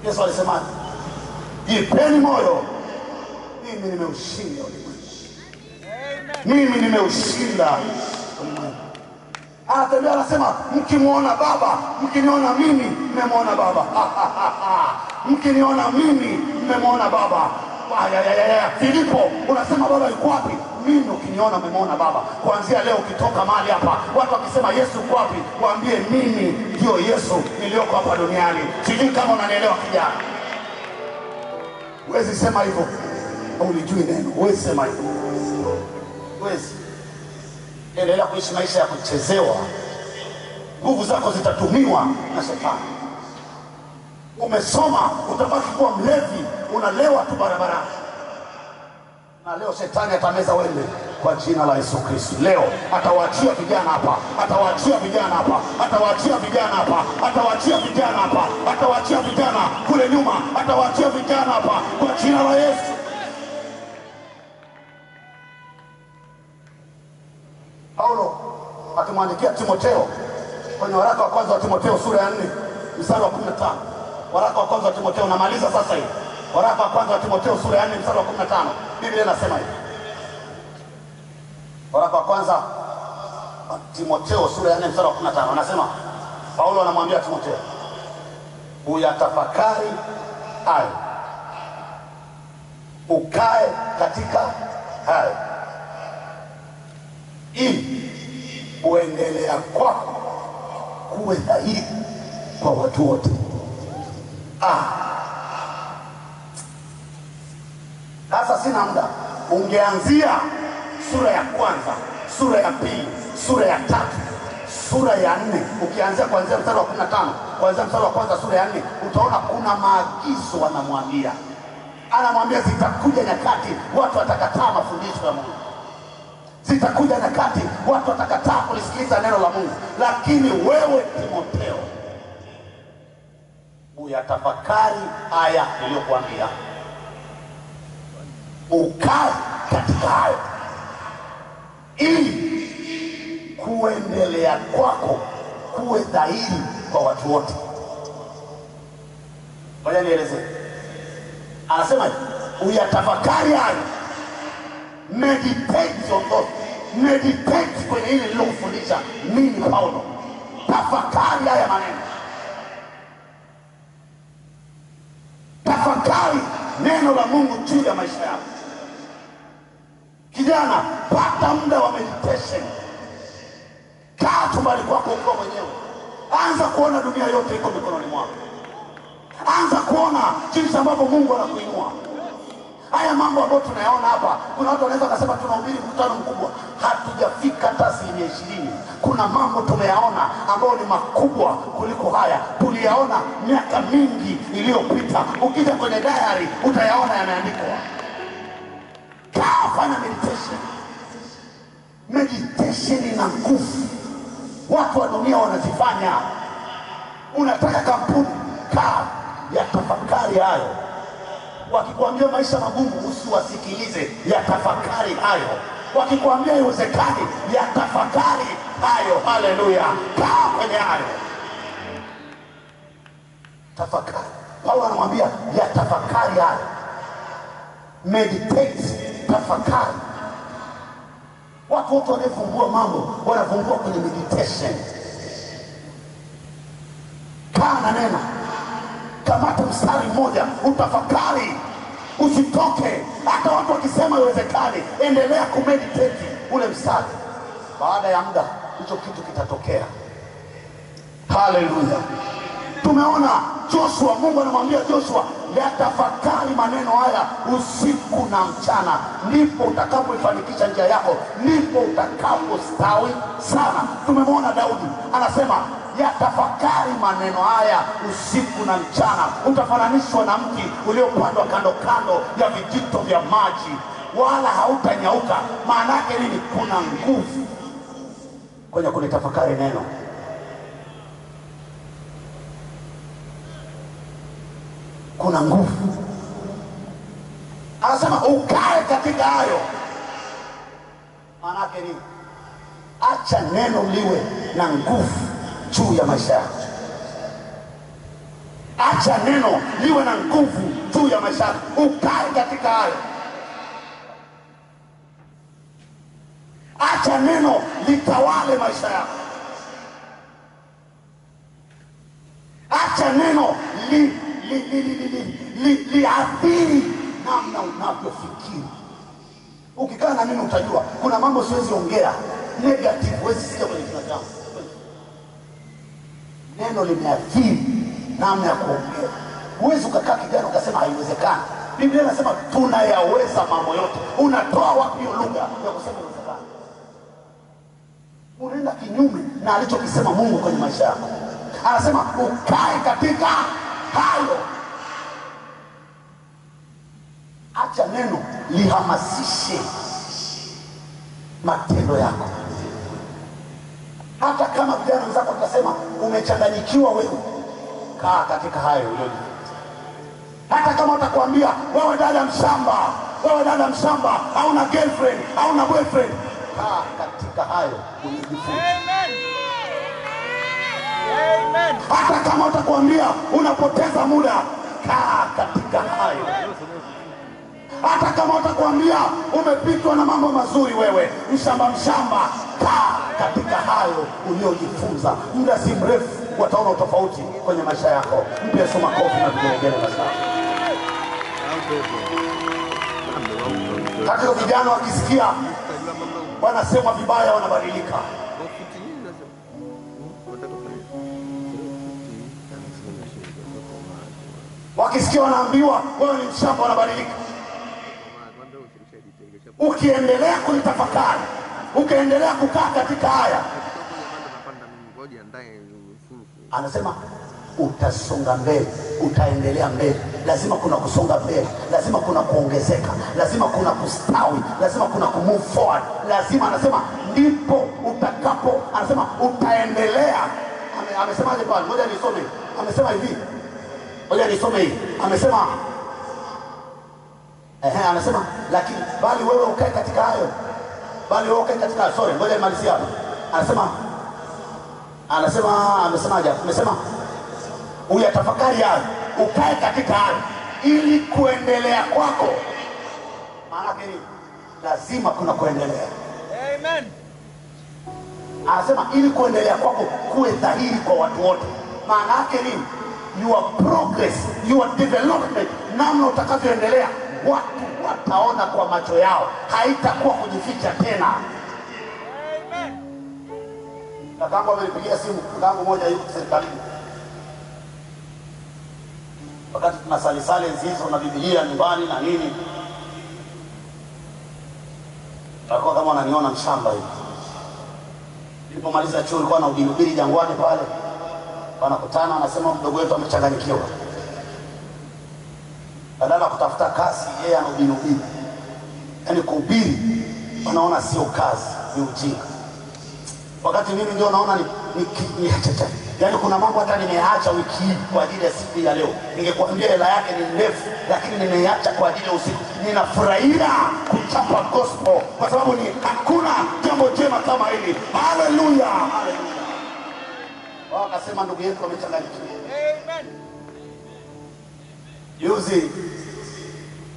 Yesu alisema, jipeni moyo, mimi nimeushinda ulimwengu. Mimi nimeushinda ulimwengu. Anatembea anasema, mkimwona Baba, mkiniona mimi, mmemwona Baba. Mkiniona mimi, mmemwona Baba. Filipo, unasema Baba yuko wapi? Mimi ukiniona mmemwona Baba. Kuanzia leo ukitoka mahali hapa, watu wakisema Yesu yuko wapi, waambie mimi ndio Yesu niliyoko hapa duniani. Sijui kama unanielewa kijana. Huwezi sema hivyo ulijui neno. Huwezi sema hivyo. Huwezi. Endelea kuishi maisha ya kuchezewa. Nguvu zako zitatumiwa na shetani. Umesoma utabaki kuwa mlevi, unalewa tu barabarani. Na leo shetani atameza wembe kwa jina la Yesu Kristo. Leo atawaachia vijana hapa, atawaachia vijana hapa, atawaachia vijana hapa, atawaachia vijana hapa, atawaachia vijana kule nyuma, atawaachia vijana hapa kwa jina la Yesu. Paulo akimwandikia Timotheo kwenye waraka wa kwanza wa Timotheo sura ya 4 mstari wa 15. Waraka wa kwanza wa Timotheo, namaliza sasa hivi. Waraka wa kwanza wa Timotheo sura ya 4 mstari wa 15. Biblia inasema hivi. Waraka wa kwanza wa Timotheo sura ya 4 mstari wa 15. Anasema, Paulo anamwambia Timotheo, uyatafakari hayo, ukae katika hayo, ili kuendelea kwako kuwe dhahiri kwa watu wote. Sasa sina muda. Ungeanzia sura ya kwanza, sura ya pili, sura ya tatu, sura ya 4. Ukianzia kuanzia mstari wa 15, kuanzia mstari wa kwanza sura ya 4, utaona kuna maagizo anamwambia. Anamwambia zitakuja nyakati watu watakataa mafundisho ya Mungu. Zitakuja nyakati watu watakataa kulisikiliza neno la Mungu. Lakini wewe Timotheo, uyatafakari haya niliyokuambia, ukae katika hayo, ili kuendelea kwako kuwe dhahiri kwa watu wote. Ngoja nieleze. Anasema uyatafakari hayo, meditate on those. Meditate kwenye hili nililokufundisha mimi Paulo. Tafakari haya maneno. Tafakari neno la Mungu juu ya maisha yako. Kijana, pata muda wa meditation. Kaa chumbani kwako ukiwa mwenyewe. Anza kuona dunia yote iko mikononi mwako. Anza kuona jinsi ambavyo Mungu anakuinua. Haya mambo ambayo tunayaona hapa, kuna watu wanaweza kusema tunahubiri mkutano mkubwa. Hatujafika hata 20%. Kuna mambo tumeyaona ambayo ni makubwa kuliko haya. Tuliyaona miaka mingi iliyopita. Ukija kwenye diary utayaona yameandikwa. Kaa, fanya meditation. Meditation ina nguvu. Watu wa dunia wanazifanya. Unataka kampuni, kaa, yatafakari hayo. Wakikuambia maisha magumu, usiwasikilize, yatafakari hayo. Wakikuambia iwezekani, yatafakari hayo. Haleluya. Kaa kwenye hayo. Tafakari. Paulo anamwambia yatafakari hayo. Meditate, tafakari. Watu wote wanafumbua mambo, wanafumbua kwenye meditation. Kaa na neno. Kamata mstari mmoja, utafakari. Usitoke. Hata watu wakisema iwezekani, endelea kumeditate ule mstari. Baada ya muda, hicho kitu kitatokea. Haleluya. Tumeona Joshua, Mungu anamwambia Joshua, yatafakari maneno haya usiku na mchana, ndipo utakapoifanikisha njia yako, ndipo utakapostawi sana. Tumemwona Daudi anasema Yatafakari maneno haya usiku na mchana. Utafananishwa na mti uliopandwa kando kando ya vijito vya maji, wala hautanyauka. Maana yake nini? Kuna nguvu kwenye kulitafakari neno. Kuna nguvu. Anasema ukae katika hayo. Maana yake nini? Acha neno liwe na nguvu juu ya maisha yako. Acha neno liwe na nguvu juu ya maisha yako. Ukae katika hayo. Acha neno litawale maisha yako. Acha neno liathiri namna unavyofikiri. Ukikaa na mimi utajua kuna mambo siwezi ongea negative, huwezi sikia kwenye kinywa changu. Neno limeathiri namna ya kuongea. Huwezi ukakaa kijana ukasema haiwezekani. Biblia inasema tunayaweza mambo yote. Unatoa wapi hiyo lugha ya kusema haiwezekani? Unaenda kinyume na alichokisema Mungu kwenye maisha yako. Anasema ukae katika hayo. Acha neno lihamasishe matendo yako. Hata kama vijana wenzako utasema umechanganyikiwa wewe, kaa katika hayo uliojifunza. Hata kama utakwambia wewe dada mshamba, hauna girlfriend, hauna boyfriend, kaa katika hayo uliojifunza. Amen. Amen. Hata kama utakwambia unapoteza muda, kaa katika hayo. Hata kama utakwambia umepitwa na mambo mazuri, wewe mshamba, kaa katika hayo uliojifunza. Muda si mrefu wataona tofauti kwenye maisha yako. Mpe Yesu makofi na vigelegele sana. Hata vijana wakisikia wanasema vibaya wanabadilika. Wakisikia wanaambiwa wewe ni mshamba wanabadilika. Ukiendelea kulitafakari, ukiendelea kukaa katika haya, anasema utasonga mbele, utaendelea mbele. Lazima kuna kusonga mbele, lazima kuna kuongezeka, lazima kuna kustawi, lazima kuna kumove forward. Lazima, anasema ndipo utakapo, anasema utaendelea. Amesemaje pale? Ngoja nisome. Amesema hivi. Ngoja nisome hii. Amesema anasema lakini bali wewe ukae katika hayo. Bali wewe ukae katika hayo. Sorry, ngoja nimalizie hapa. Amesemaje? Amesema uyatafakari hayo, ukae katika hayo ili kuendelea kwako. Maana yake ni lazima kuna kuendelea. Amen. Anasema ili kuendelea kwako kuwe dhahiri kwa watu wote. Maana yake ni your progress, your development, namna utakavyoendelea watu wataona kwa macho yao, haitakuwa kujificha tena. Amen. Kakangu amenipigia simu, kakangu moja yuko serikalini. Wakati tunasali hizo na Biblia nyumbani na nini, alikuwa kama ananiona mshamba hivi. Nilipomaliza chuo nilikuwa na ubiri Jangwani pale. Wanakutana, anasema mdogo wetu amechanganyikiwa. Badala kutafuta kazi, yeye anahubiri. Yaani kuhubiri wanaona sio kazi, ni ujinga. Wakati mimi ndio naona ni yaani kuna mambo hata nimeacha wiki hii kwa ajili ya siku ya leo. Ningekuambia hela yake ni ndefu, lakini nimeacha kwa ajili ya usiku. Ninafurahia kuchapa gospel kwa sababu ni hakuna jambo jema kama hili. Haleluya. Wakasema ndugu yetu amechanganyikiwa. Amen. Yuzi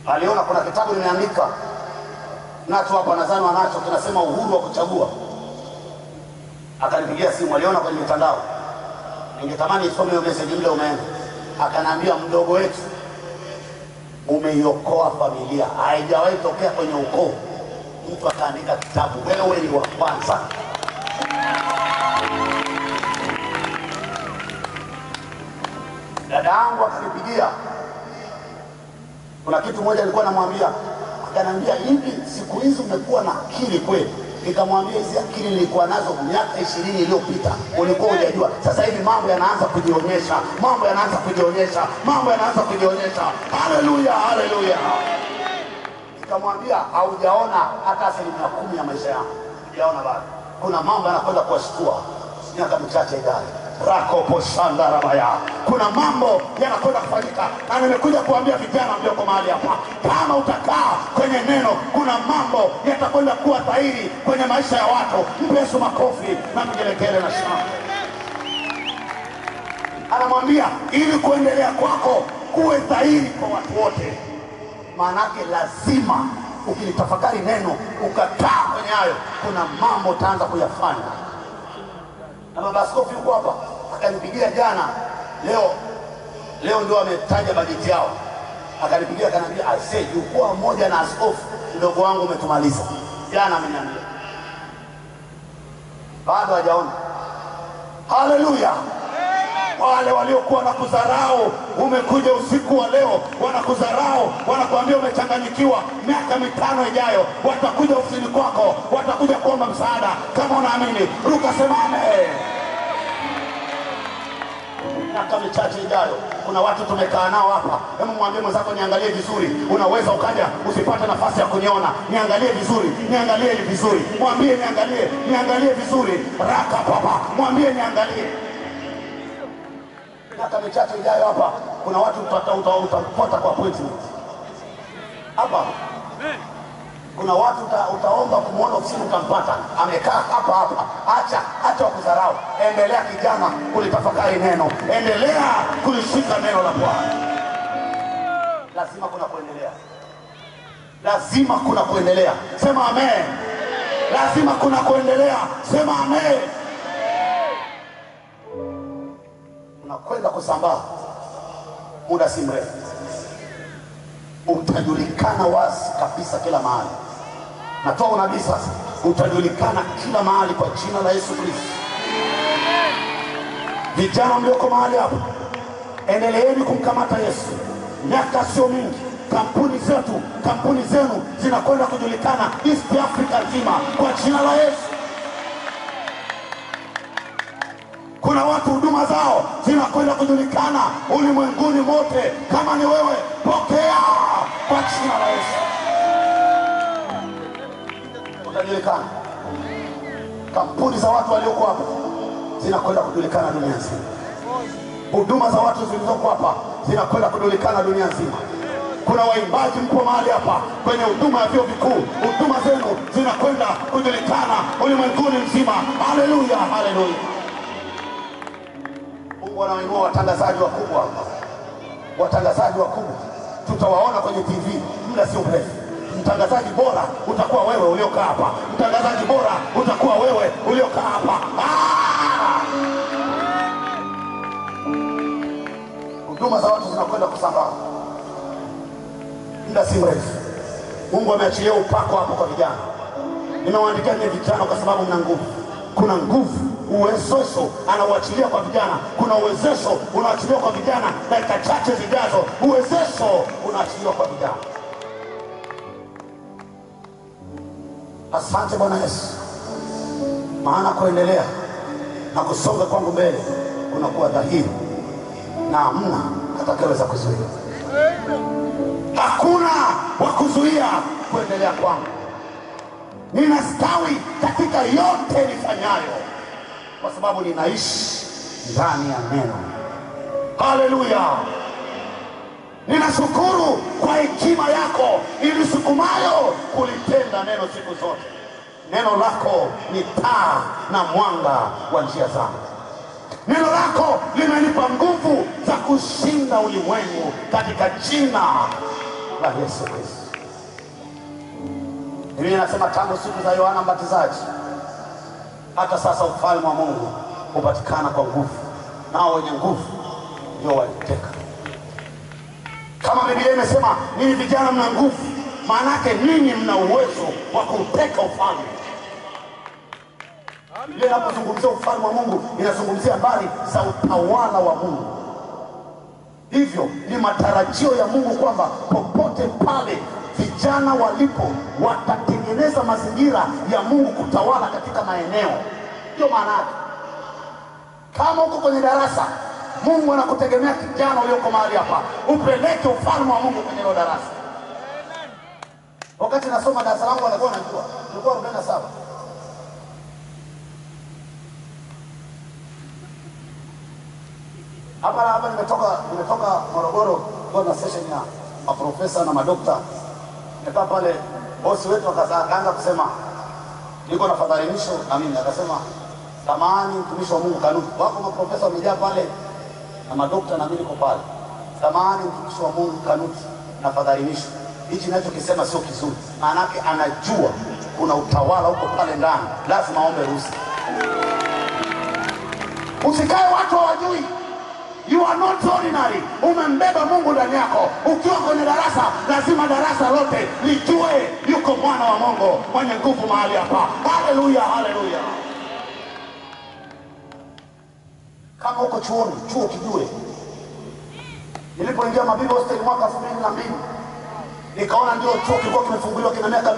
aliona kuna kitabu nimeandika nacho hapa, nadhani wanacho, kinasema uhuru wa kuchagua. Akanipigia simu, aliona kwenye mitandao. Ningetamani isome hiyo message, mle umeenda. Akaniambia mdogo wetu umeiokoa familia. Haijawahi tokea kwenye ukoo mtu akaandika kitabu, wewe ni wa kwanza. Dada yangu akanipigia. Kuna kitu moja nilikuwa namwambia, akaniambia hivi siku hizi umekuwa na akili kweli. Nikamwambia hizi akili nilikuwa nazo miaka 20 iliyopita ulikuwa hujajua. Sasa hivi mambo yanaanza kujionyesha, mambo yanaanza kujionyesha, mambo yanaanza kujionyesha. Haleluya, haleluya. Nikamwambia haujaona hata 10% ya maisha yangu. Hujaona bado. Kuna mambo yanakwenda kuwashtua miaka michache ijayo. Rako poshanda rabaya. Kuna mambo yanakwenda kufanyika, na nimekuja kuambia vijana mlioko mahali hapa, kama utakaa kwenye neno, kuna mambo yatakwenda kuwa dhahiri kwenye maisha ya watu. Mpe Yesu makofi na mjelekele na shangwe. Anamwambia ili kuendelea kwako kuwe dhahiri kwa watu wote, maanake lazima ukilitafakari neno ukakaa kwenye hayo, kuna mambo utaanza kuyafanya. Na baba askofu yuko hapa, akanipigia jana, leo ndio ametaja bajeti yao. Akanipigia akaniambia, I say yuko mmoja na askofu mdogo wangu umetumaliza. Jana ameniambia. Bado hajaona. Haleluya. Wale waliokuwa na kudharau, umekuja usiku wa leo wanakudharau, wanakuambia umechanganyikiwa, miaka 5 ijayo watakuja ofisini kwako, watakuja kuomba msaada. Kama unaamini, ruka sema amen. Miaka michache ijayo kuna watu tumekaa nao hapa. Hebu mwambie mwenzako niangalie vizuri. Unaweza ukaja usipate nafasi ya kuniona. Niangalie vizuri, niangalie vizuri. Mwambie niangalie vizuri. Raka papa, mwambie niangalie. Miaka michache ijayo hapa kuna watu utapata kwa appointment. Hapa kuna watu utaomba kumuona ofisini utampata. Amekaa hapa. Acha kudharau. Endelea kijana kulitafakari neno. Endelea kulishika neno la Bwana. Lazima kuna kuendelea. Lazima kuna kuendelea. Sema amen. Lazima kuna kuendelea. Sema amen. Unakwenda kusambaa muda si mrefu. Utajulikana wazi kabisa kila mahali. Natoa unabii sasa. Utajulikana kila mahali kwa jina la Yesu Kristo. Vijana mlioko mahali hapa, endeleeni kumkamata Yesu. Miaka sio mingi, kampuni zenu zinakwenda kujulikana East Africa nzima kwa jina la Yesu. Kuna watu huduma zao zinakwenda kujulikana ulimwenguni mote. Kama ni wewe, pokea kwa jina la Yesu. Utajulikana. Kampuni za watu walioko hapa zinakwenda kujulikana dunia nzima. Huduma za watu zilizoko hapa zinakwenda kujulikana dunia nzima. Kuna waimbaji mpo mahali hapa kwenye huduma ya vyuo vikuu, huduma zenu zinakwenda kujulikana ulimwenguni mzima. Haleluya, haleluya. Mungu wanainua watangazaji wakubwa. Watangazaji wakubwa tutawaona kwenye TV muda sio mrefu. Mtangazaji bora utakuwa wewe uliokaa hapa. Mtangazaji bora utakuwa wewe uliokaa hapa. Huduma za watu zinakwenda kusambaa muda si mrefu. Mungu ameachilia upako hapo kwa vijana. Nimewaandikia nyinyi vijana kwa sababu mna nguvu. Kuna nguvu, uwezesho anauachilia kwa vijana. Kuna uwezesho unaachiliwa kwa vijana dakika chache zijazo. Uwezesho unaachiliwa kwa vijana. Asante Bwana Yesu. Maana kuendelea na kusonga kwangu mbele kunakuwa dhahiri na hamna atakayeweza kuzuia. Hakuna wa kuzuia kuendelea kwangu. Ninastawi katika yote nifanyayo kwa sababu ninaishi ndani ya neno. Haleluya. Ninashukuru kwa hekima yako ilisukumayo kulitenda neno siku zote. Neno lako ni taa na mwanga wa njia zangu. Neno lako limenipa nguvu za kushinda ulimwengu katika jina la Yesu Kristo. Biblia inasema tangu siku za Yohana Mbatizaji hata sasa ufalme wa Mungu hupatikana kwa nguvu, nao wenye nguvu ndio waliteka. Kama Biblia imesema ninyi vijana mna nguvu, maana yake ninyi mna uwezo wa kuteka ufalme. Biblia inapozungumzia ufalme wa Mungu inazungumzia habari za utawala wa Mungu. Hivyo ni matarajio ya Mungu kwamba popote pale vijana walipo watatengeneza mazingira ya Mungu kutawala katika maeneo. Ndio maana yake. Kama uko kwenye darasa, Mungu anakutegemea kijana ulioko mahali hapa upeleke ufalme wa Mungu kwenye hilo darasa. Wakati nasoma darasa langu walikuwa wanajua, nilikuwa 47. Hapa nimetoka Morogoro kwa na session ya maprofesa na madokta. Nikaa pale, bosi wetu akaanza kusema niko na fadhalimisho na mimi akasema samahani mtumishi wa Mungu Kanuti. Wako maprofesa wamejaa pale na madokta na mimi niko pale. Samahani mtumishi wa Mungu Kanuti na fadhalimisho. Hichi ninachokisema sio kizuri. Maana yake anajua kuna utawala huko pale ndani. Lazima aombe ruhusa. Usikae watu hawajui. You are not ordinary. Umembeba Mungu ndani yako. Ukiwa kwenye darasa, lazima darasa lote lijue yuko mwana wa Mungu mwenye nguvu mahali hapa. Haleluya, haleluya. Kama uko chuoni, chuo kijue. Nilipoingia Mabibo Hostel mwaka 2002, nikaona ndio chuo kilikuwa kimefunguliwa kina miaka 2.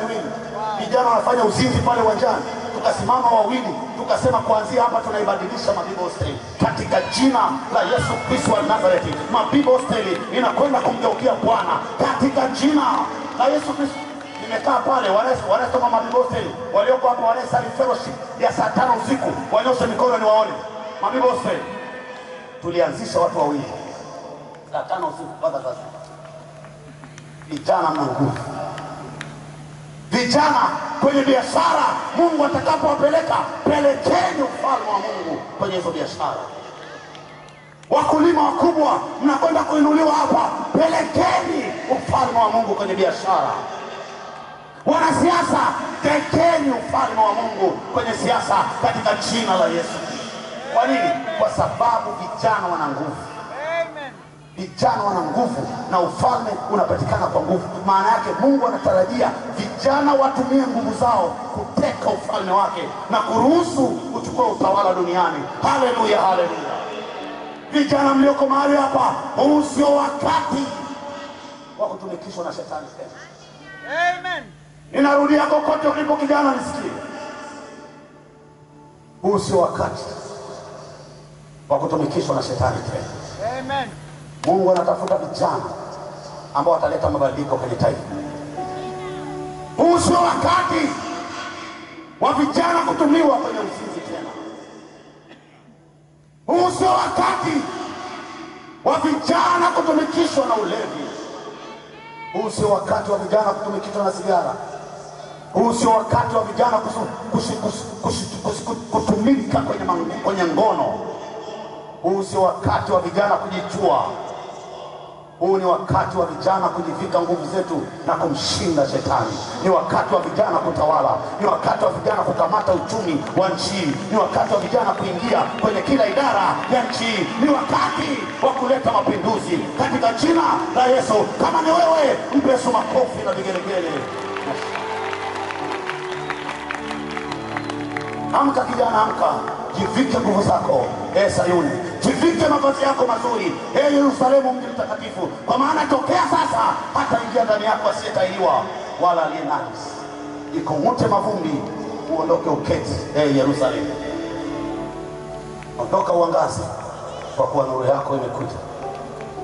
Vijana wanafanya uzinzi pale uwanjani. Tukasimama wawili, tukasema kuanzia hapa tunaibadilisha Mabibo Hostel katika jina la Yesu Kristo wa Nazareti. Mabibo Hostel inakwenda kumgeukia Bwana katika jina la Yesu Kristo. Nimekaa pale, wanasoma Mabibo Hostel walioko hapa wanasali fellowship ya saa 5 usiku, wanyoshe mikono ni waone. Mabibo Hostel tulianzisha watu wawili saa 5 usiku mpaka sasa. Vijana mna nguvu. Vijana kwenye biashara, Mungu atakapowapeleka, pelekeni ufalme wa Mungu kwenye hizo biashara. Wakulima wakubwa, mnakwenda kuinuliwa hapa, pelekeni ufalme wa Mungu kwenye biashara. Wanasiasa, pelekeni ufalme wa Mungu kwenye siasa katika jina la Yesu. Kwa nini? Kwa sababu vijana wana nguvu. Vijana wana nguvu na ufalme unapatikana kwa nguvu. Maana yake Mungu anatarajia vijana watumie nguvu zao kuteka ufalme wake na kuruhusu kuchukua utawala duniani. Haleluya, haleluya. Vijana mlioko mahali hapa, huu sio wakati wa kutumikishwa na shetani tena. Amen. Ninarudia kokote ulipo kijana nisikie. Huu sio wakati wa kutumikishwa na shetani tena. Amen. Mungu anatafuta vijana ambao wataleta mabadiliko kwenye taifa. Huu sio wakati wa vijana kutumiwa kwenye uzinzi tena. Huu sio wakati wa vijana kutumikishwa na ulevi. Huu sio wakati wa vijana kutumikishwa na sigara. Huu sio wakati wa vijana kutumika kwenye ngono. Huu sio wakati wa vijana kujichua. Huu ni wakati wa vijana kujivika nguvu zetu na kumshinda shetani. Ni wakati wa vijana kutawala. Ni wakati wa vijana kukamata uchumi wa nchi. Ni wakati wa vijana kuingia kwenye kila idara ya nchi. Ni wakati wa kuleta mapinduzi katika jina la Yesu. Kama ni wewe, mpe Yesu makofi na vigelegele. Amka kijana, amka. Jivike nguvu zako, Sayuni. Jivike mavazi yako mazuri, Yerusalemu mji mtakatifu. Kwa maana tokea sasa hata ingia ndani yako asiyetahiriwa wala aliye najisi. Ikung'ute mavumbi, uondoke uketi, Yerusalemu. Ondoka uangaze, kwa kuwa nuru yako imekuja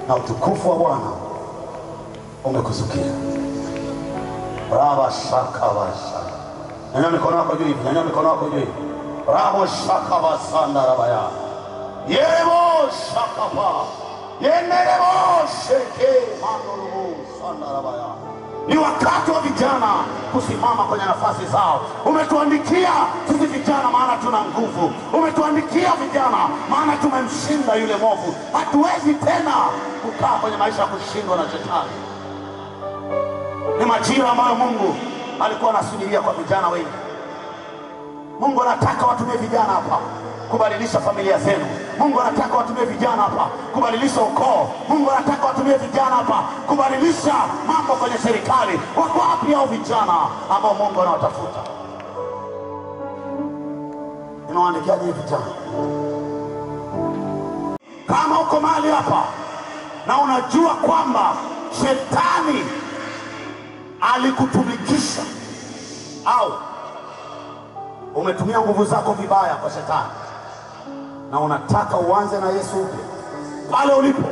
na utukufu wa Bwana umekuzukia. Raba shaka basha. Nyanyua mikono yako juu hivi, nyanyua mikono yako juu hivi. Rabo shaka basanda rabaya. Yerebo shakapa. Yenerebo sheke mandolo sanda rabaya. Ni wakati wa vijana kusimama kwenye nafasi zao. Umetuandikia sisi vijana maana tuna nguvu. Umetuandikia vijana maana tumemshinda yule mwovu. Hatuwezi tena kukaa kwenye maisha ya kushindwa na shetani. Ni majira ambayo Mungu alikuwa anasubiria kwa vijana wengi. Mungu anataka watumie vijana hapa kubadilisha familia zenu. Mungu anataka watumie vijana hapa kubadilisha ukoo. Mungu anataka watumie vijana hapa kubadilisha mambo kwenye serikali. Wako wapi hao vijana ambao Mungu anawatafuta? Ninawaandikiaje vijana? Kama uko mahali hapa na unajua kwamba shetani alikutumikisha au umetumia nguvu zako vibaya kwa shetani na unataka uanze na Yesu upya, pale ulipo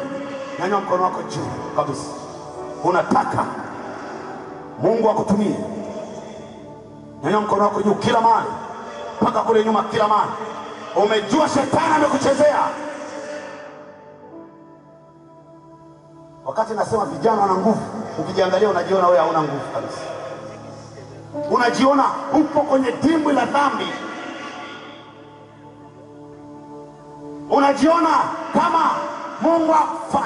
nyanyua mkono wako juu kabisa. Unataka Mungu akutumie, nyanyua mkono wako juu kila mahali, mpaka kule nyuma kila mahali. Umejua shetani amekuchezea. Wakati nasema vijana wana nguvu, ukijiangalia unajiona wewe hauna nguvu kabisa. Unajiona upo kwenye dimbwi la dhambi. Unajiona kama Mungu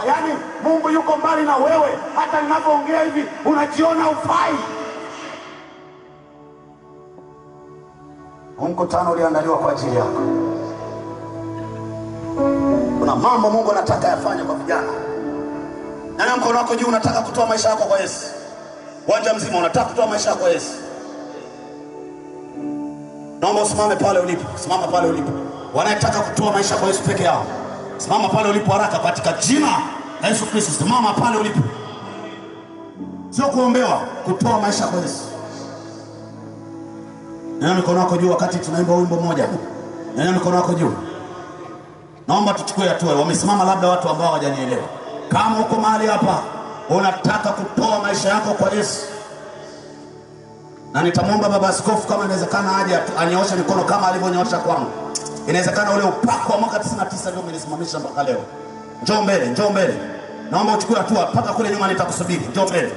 yani Mungu yuko mbali na wewe. Hata ninapoongea hivi unajiona ufai. Mkutano uliandaliwa kwa ajili yako. Kuna mambo Mungu anataka yafanye kwa vijana. Na mkono wako juu, unataka kutoa maisha yako kwa Yesu. Uwanja mzima unataka kutoa maisha yako kwa Yesu. Naomba usimame pale ulipo. Simama pale ulipo. Wanataka kutoa maisha kwa Yesu peke yao. Simama pale ulipo haraka katika jina la Yesu Kristo. Simama pale ulipo. Sio kuombewa, kutoa maisha kwa Yesu. Nyanyua mikono yako juu wakati tunaimba wimbo mmoja. Nyanyua mikono yako juu. Naomba tuchukue hatua. Wamesimama labda watu ambao hawajanielewa. Kama uko mahali hapa unataka kutoa maisha yako kwa Yesu, na nitamwomba baba askofu kama inawezekana aje anyooshe mikono kama alivyonyoosha kwangu. Inawezekana ule upako wa mwaka 99 ndio umenisimamisha mpaka leo. Njoo mbele, njoo mbele. Naomba uchukue hatua mpaka kule nyuma nitakusubiri. Njoo mbele.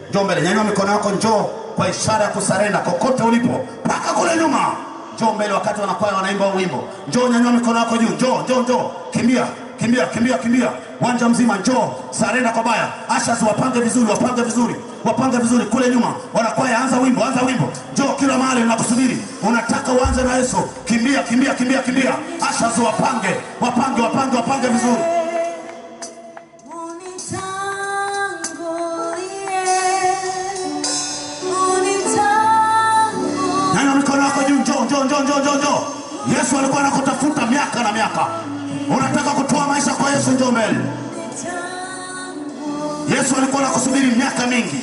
Njoo mbele. Nyanyua mikono yako, njoo kwa ishara ya kusarenda kokote ulipo. Mpaka kule nyuma. Njoo mbele wakati wanakwaya wanaimba wimbo. Njoo, nyanyua mikono yako juu. Njoo, njoo, njoo. Kimbia, kimbia, kimbia, kimbia. Uwanja mzima njoo. Sarenda kwa baya. Ashas wapange vizuri, wapange vizuri. Wapange vizuri kule nyuma. Wanakwaya anza wimbo, anza wimbo. Njoo kila mahali ninakusubiri. Unataka uanze na Yesu. Kimbia, kimbia, kimbia, kimbia. Ashas wapange, wapange, wapange, wapange vizuri. Nyanyua mikono yako juu. Njoo, njoo, njoo, njoo, njoo, njoo. Yesu alikuwa anakutafuta miaka na miaka. Unataka kutoa maisha kwa Yesu, njoo mbele. Yesu alikuwa anakusubiri miaka mingi.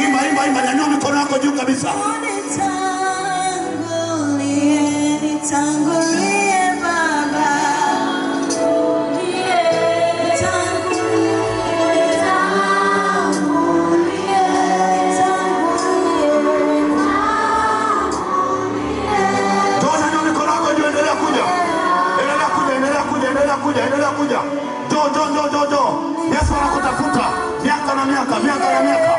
Imba, imba, imba. Nyanyua mikono yako juu kabisa. Kuja. Jo. Yesu anakutafuta miaka na miaka, miaka na miaka.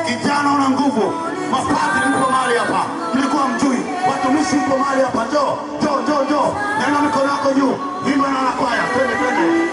Kijana una nguvu. Mapadri mpo mahali hapa. Mlikuwa mjui. Watumishi mpo mahali hapa. Jo. Nyanyua mikono yako juu. Imba na kwaya. Twende, twende.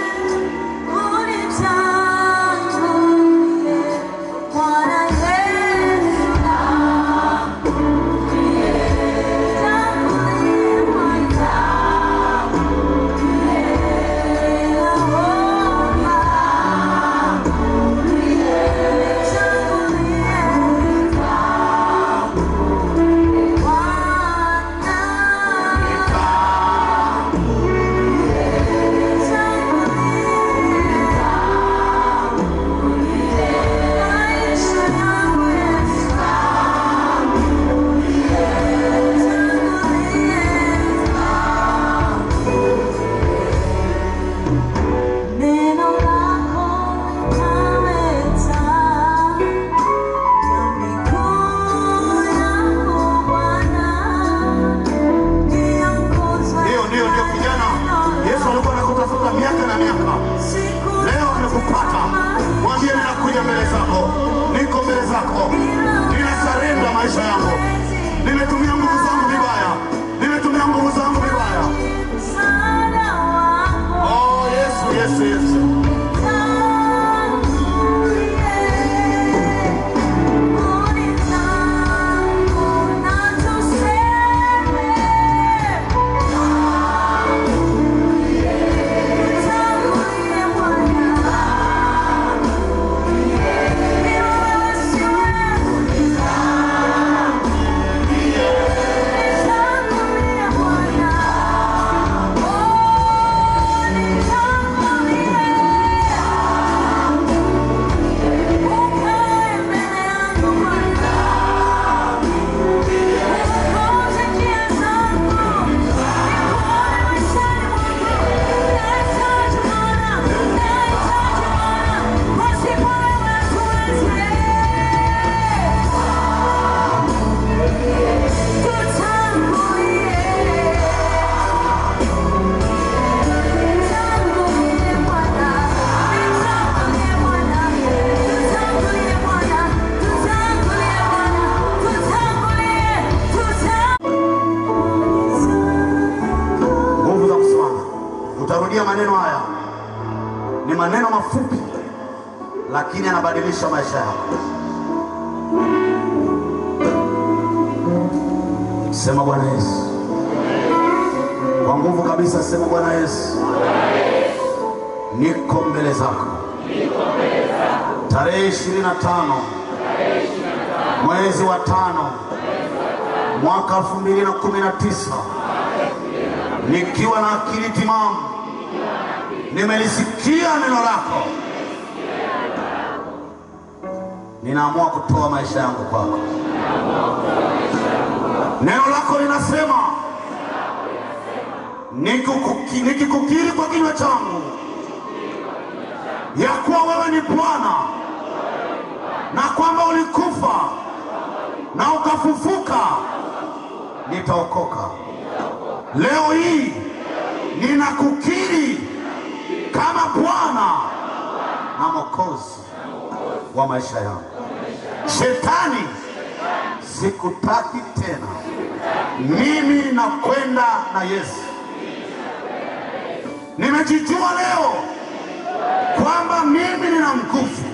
maneno mafupi, lakini anabadilisha maisha yako. Sema Bwana Yesu. Kwa nguvu kabisa sema Bwana Yesu. Niko mbele zako. Tarehe 25 mwezi wa 5 mwaka 2019, nikiwa na akili timamu, nimelisikia neno lako. Ninaamua kutoa maisha yangu kwako. Neno lako linasema, nikikukiri kwa kinywa changu ya kuwa wewe ni Bwana, na kwamba ulikufa na ukafufuka, nitaokoka. Leo hii ninakukiri kama Bwana na Mwokozi wa maisha yangu. Shetani, sikutaki tena. Mimi nakwenda na Yesu. Nimejijua leo kwamba mimi nina nguvu.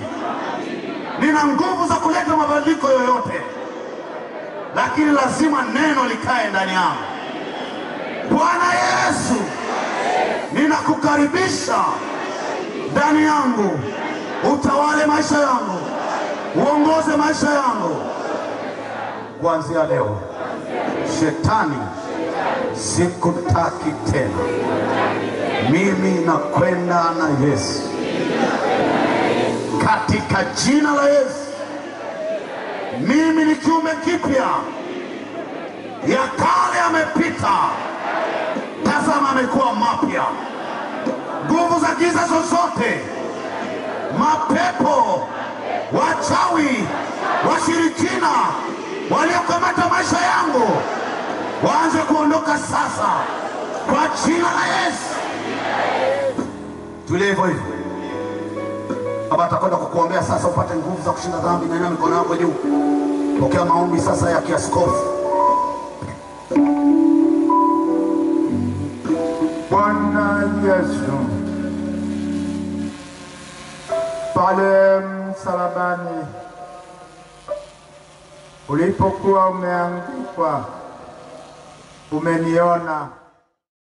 Nina nguvu za kuleta mabadiliko yoyote, lakini lazima neno likae ndani yangu. Bwana Yesu, ninakukaribisha ndani yangu. Utawale maisha yangu, uongoze maisha yangu. Kuanzia leo, Shetani, sikutaki tena. Mimi nakwenda na Yesu. Katika jina la Yesu, mimi ni kiumbe kipya. Ya kale yamepita, tazama amekuwa mapya. Nguvu za giza zozote, mapepo, wachawi, washirikina waliokamata maisha yangu, waanze kuondoka sasa kwa jina la Yesu. Tulie hivyo hivyo. Baba atakwenda kukuombea sasa upate nguvu za kushinda dhambi. Na mikono yako juu. Pokea maombi sasa ya kiaskofu. Bwana Yesu, pale msalabani ulipokuwa umeangikwa, umeniona.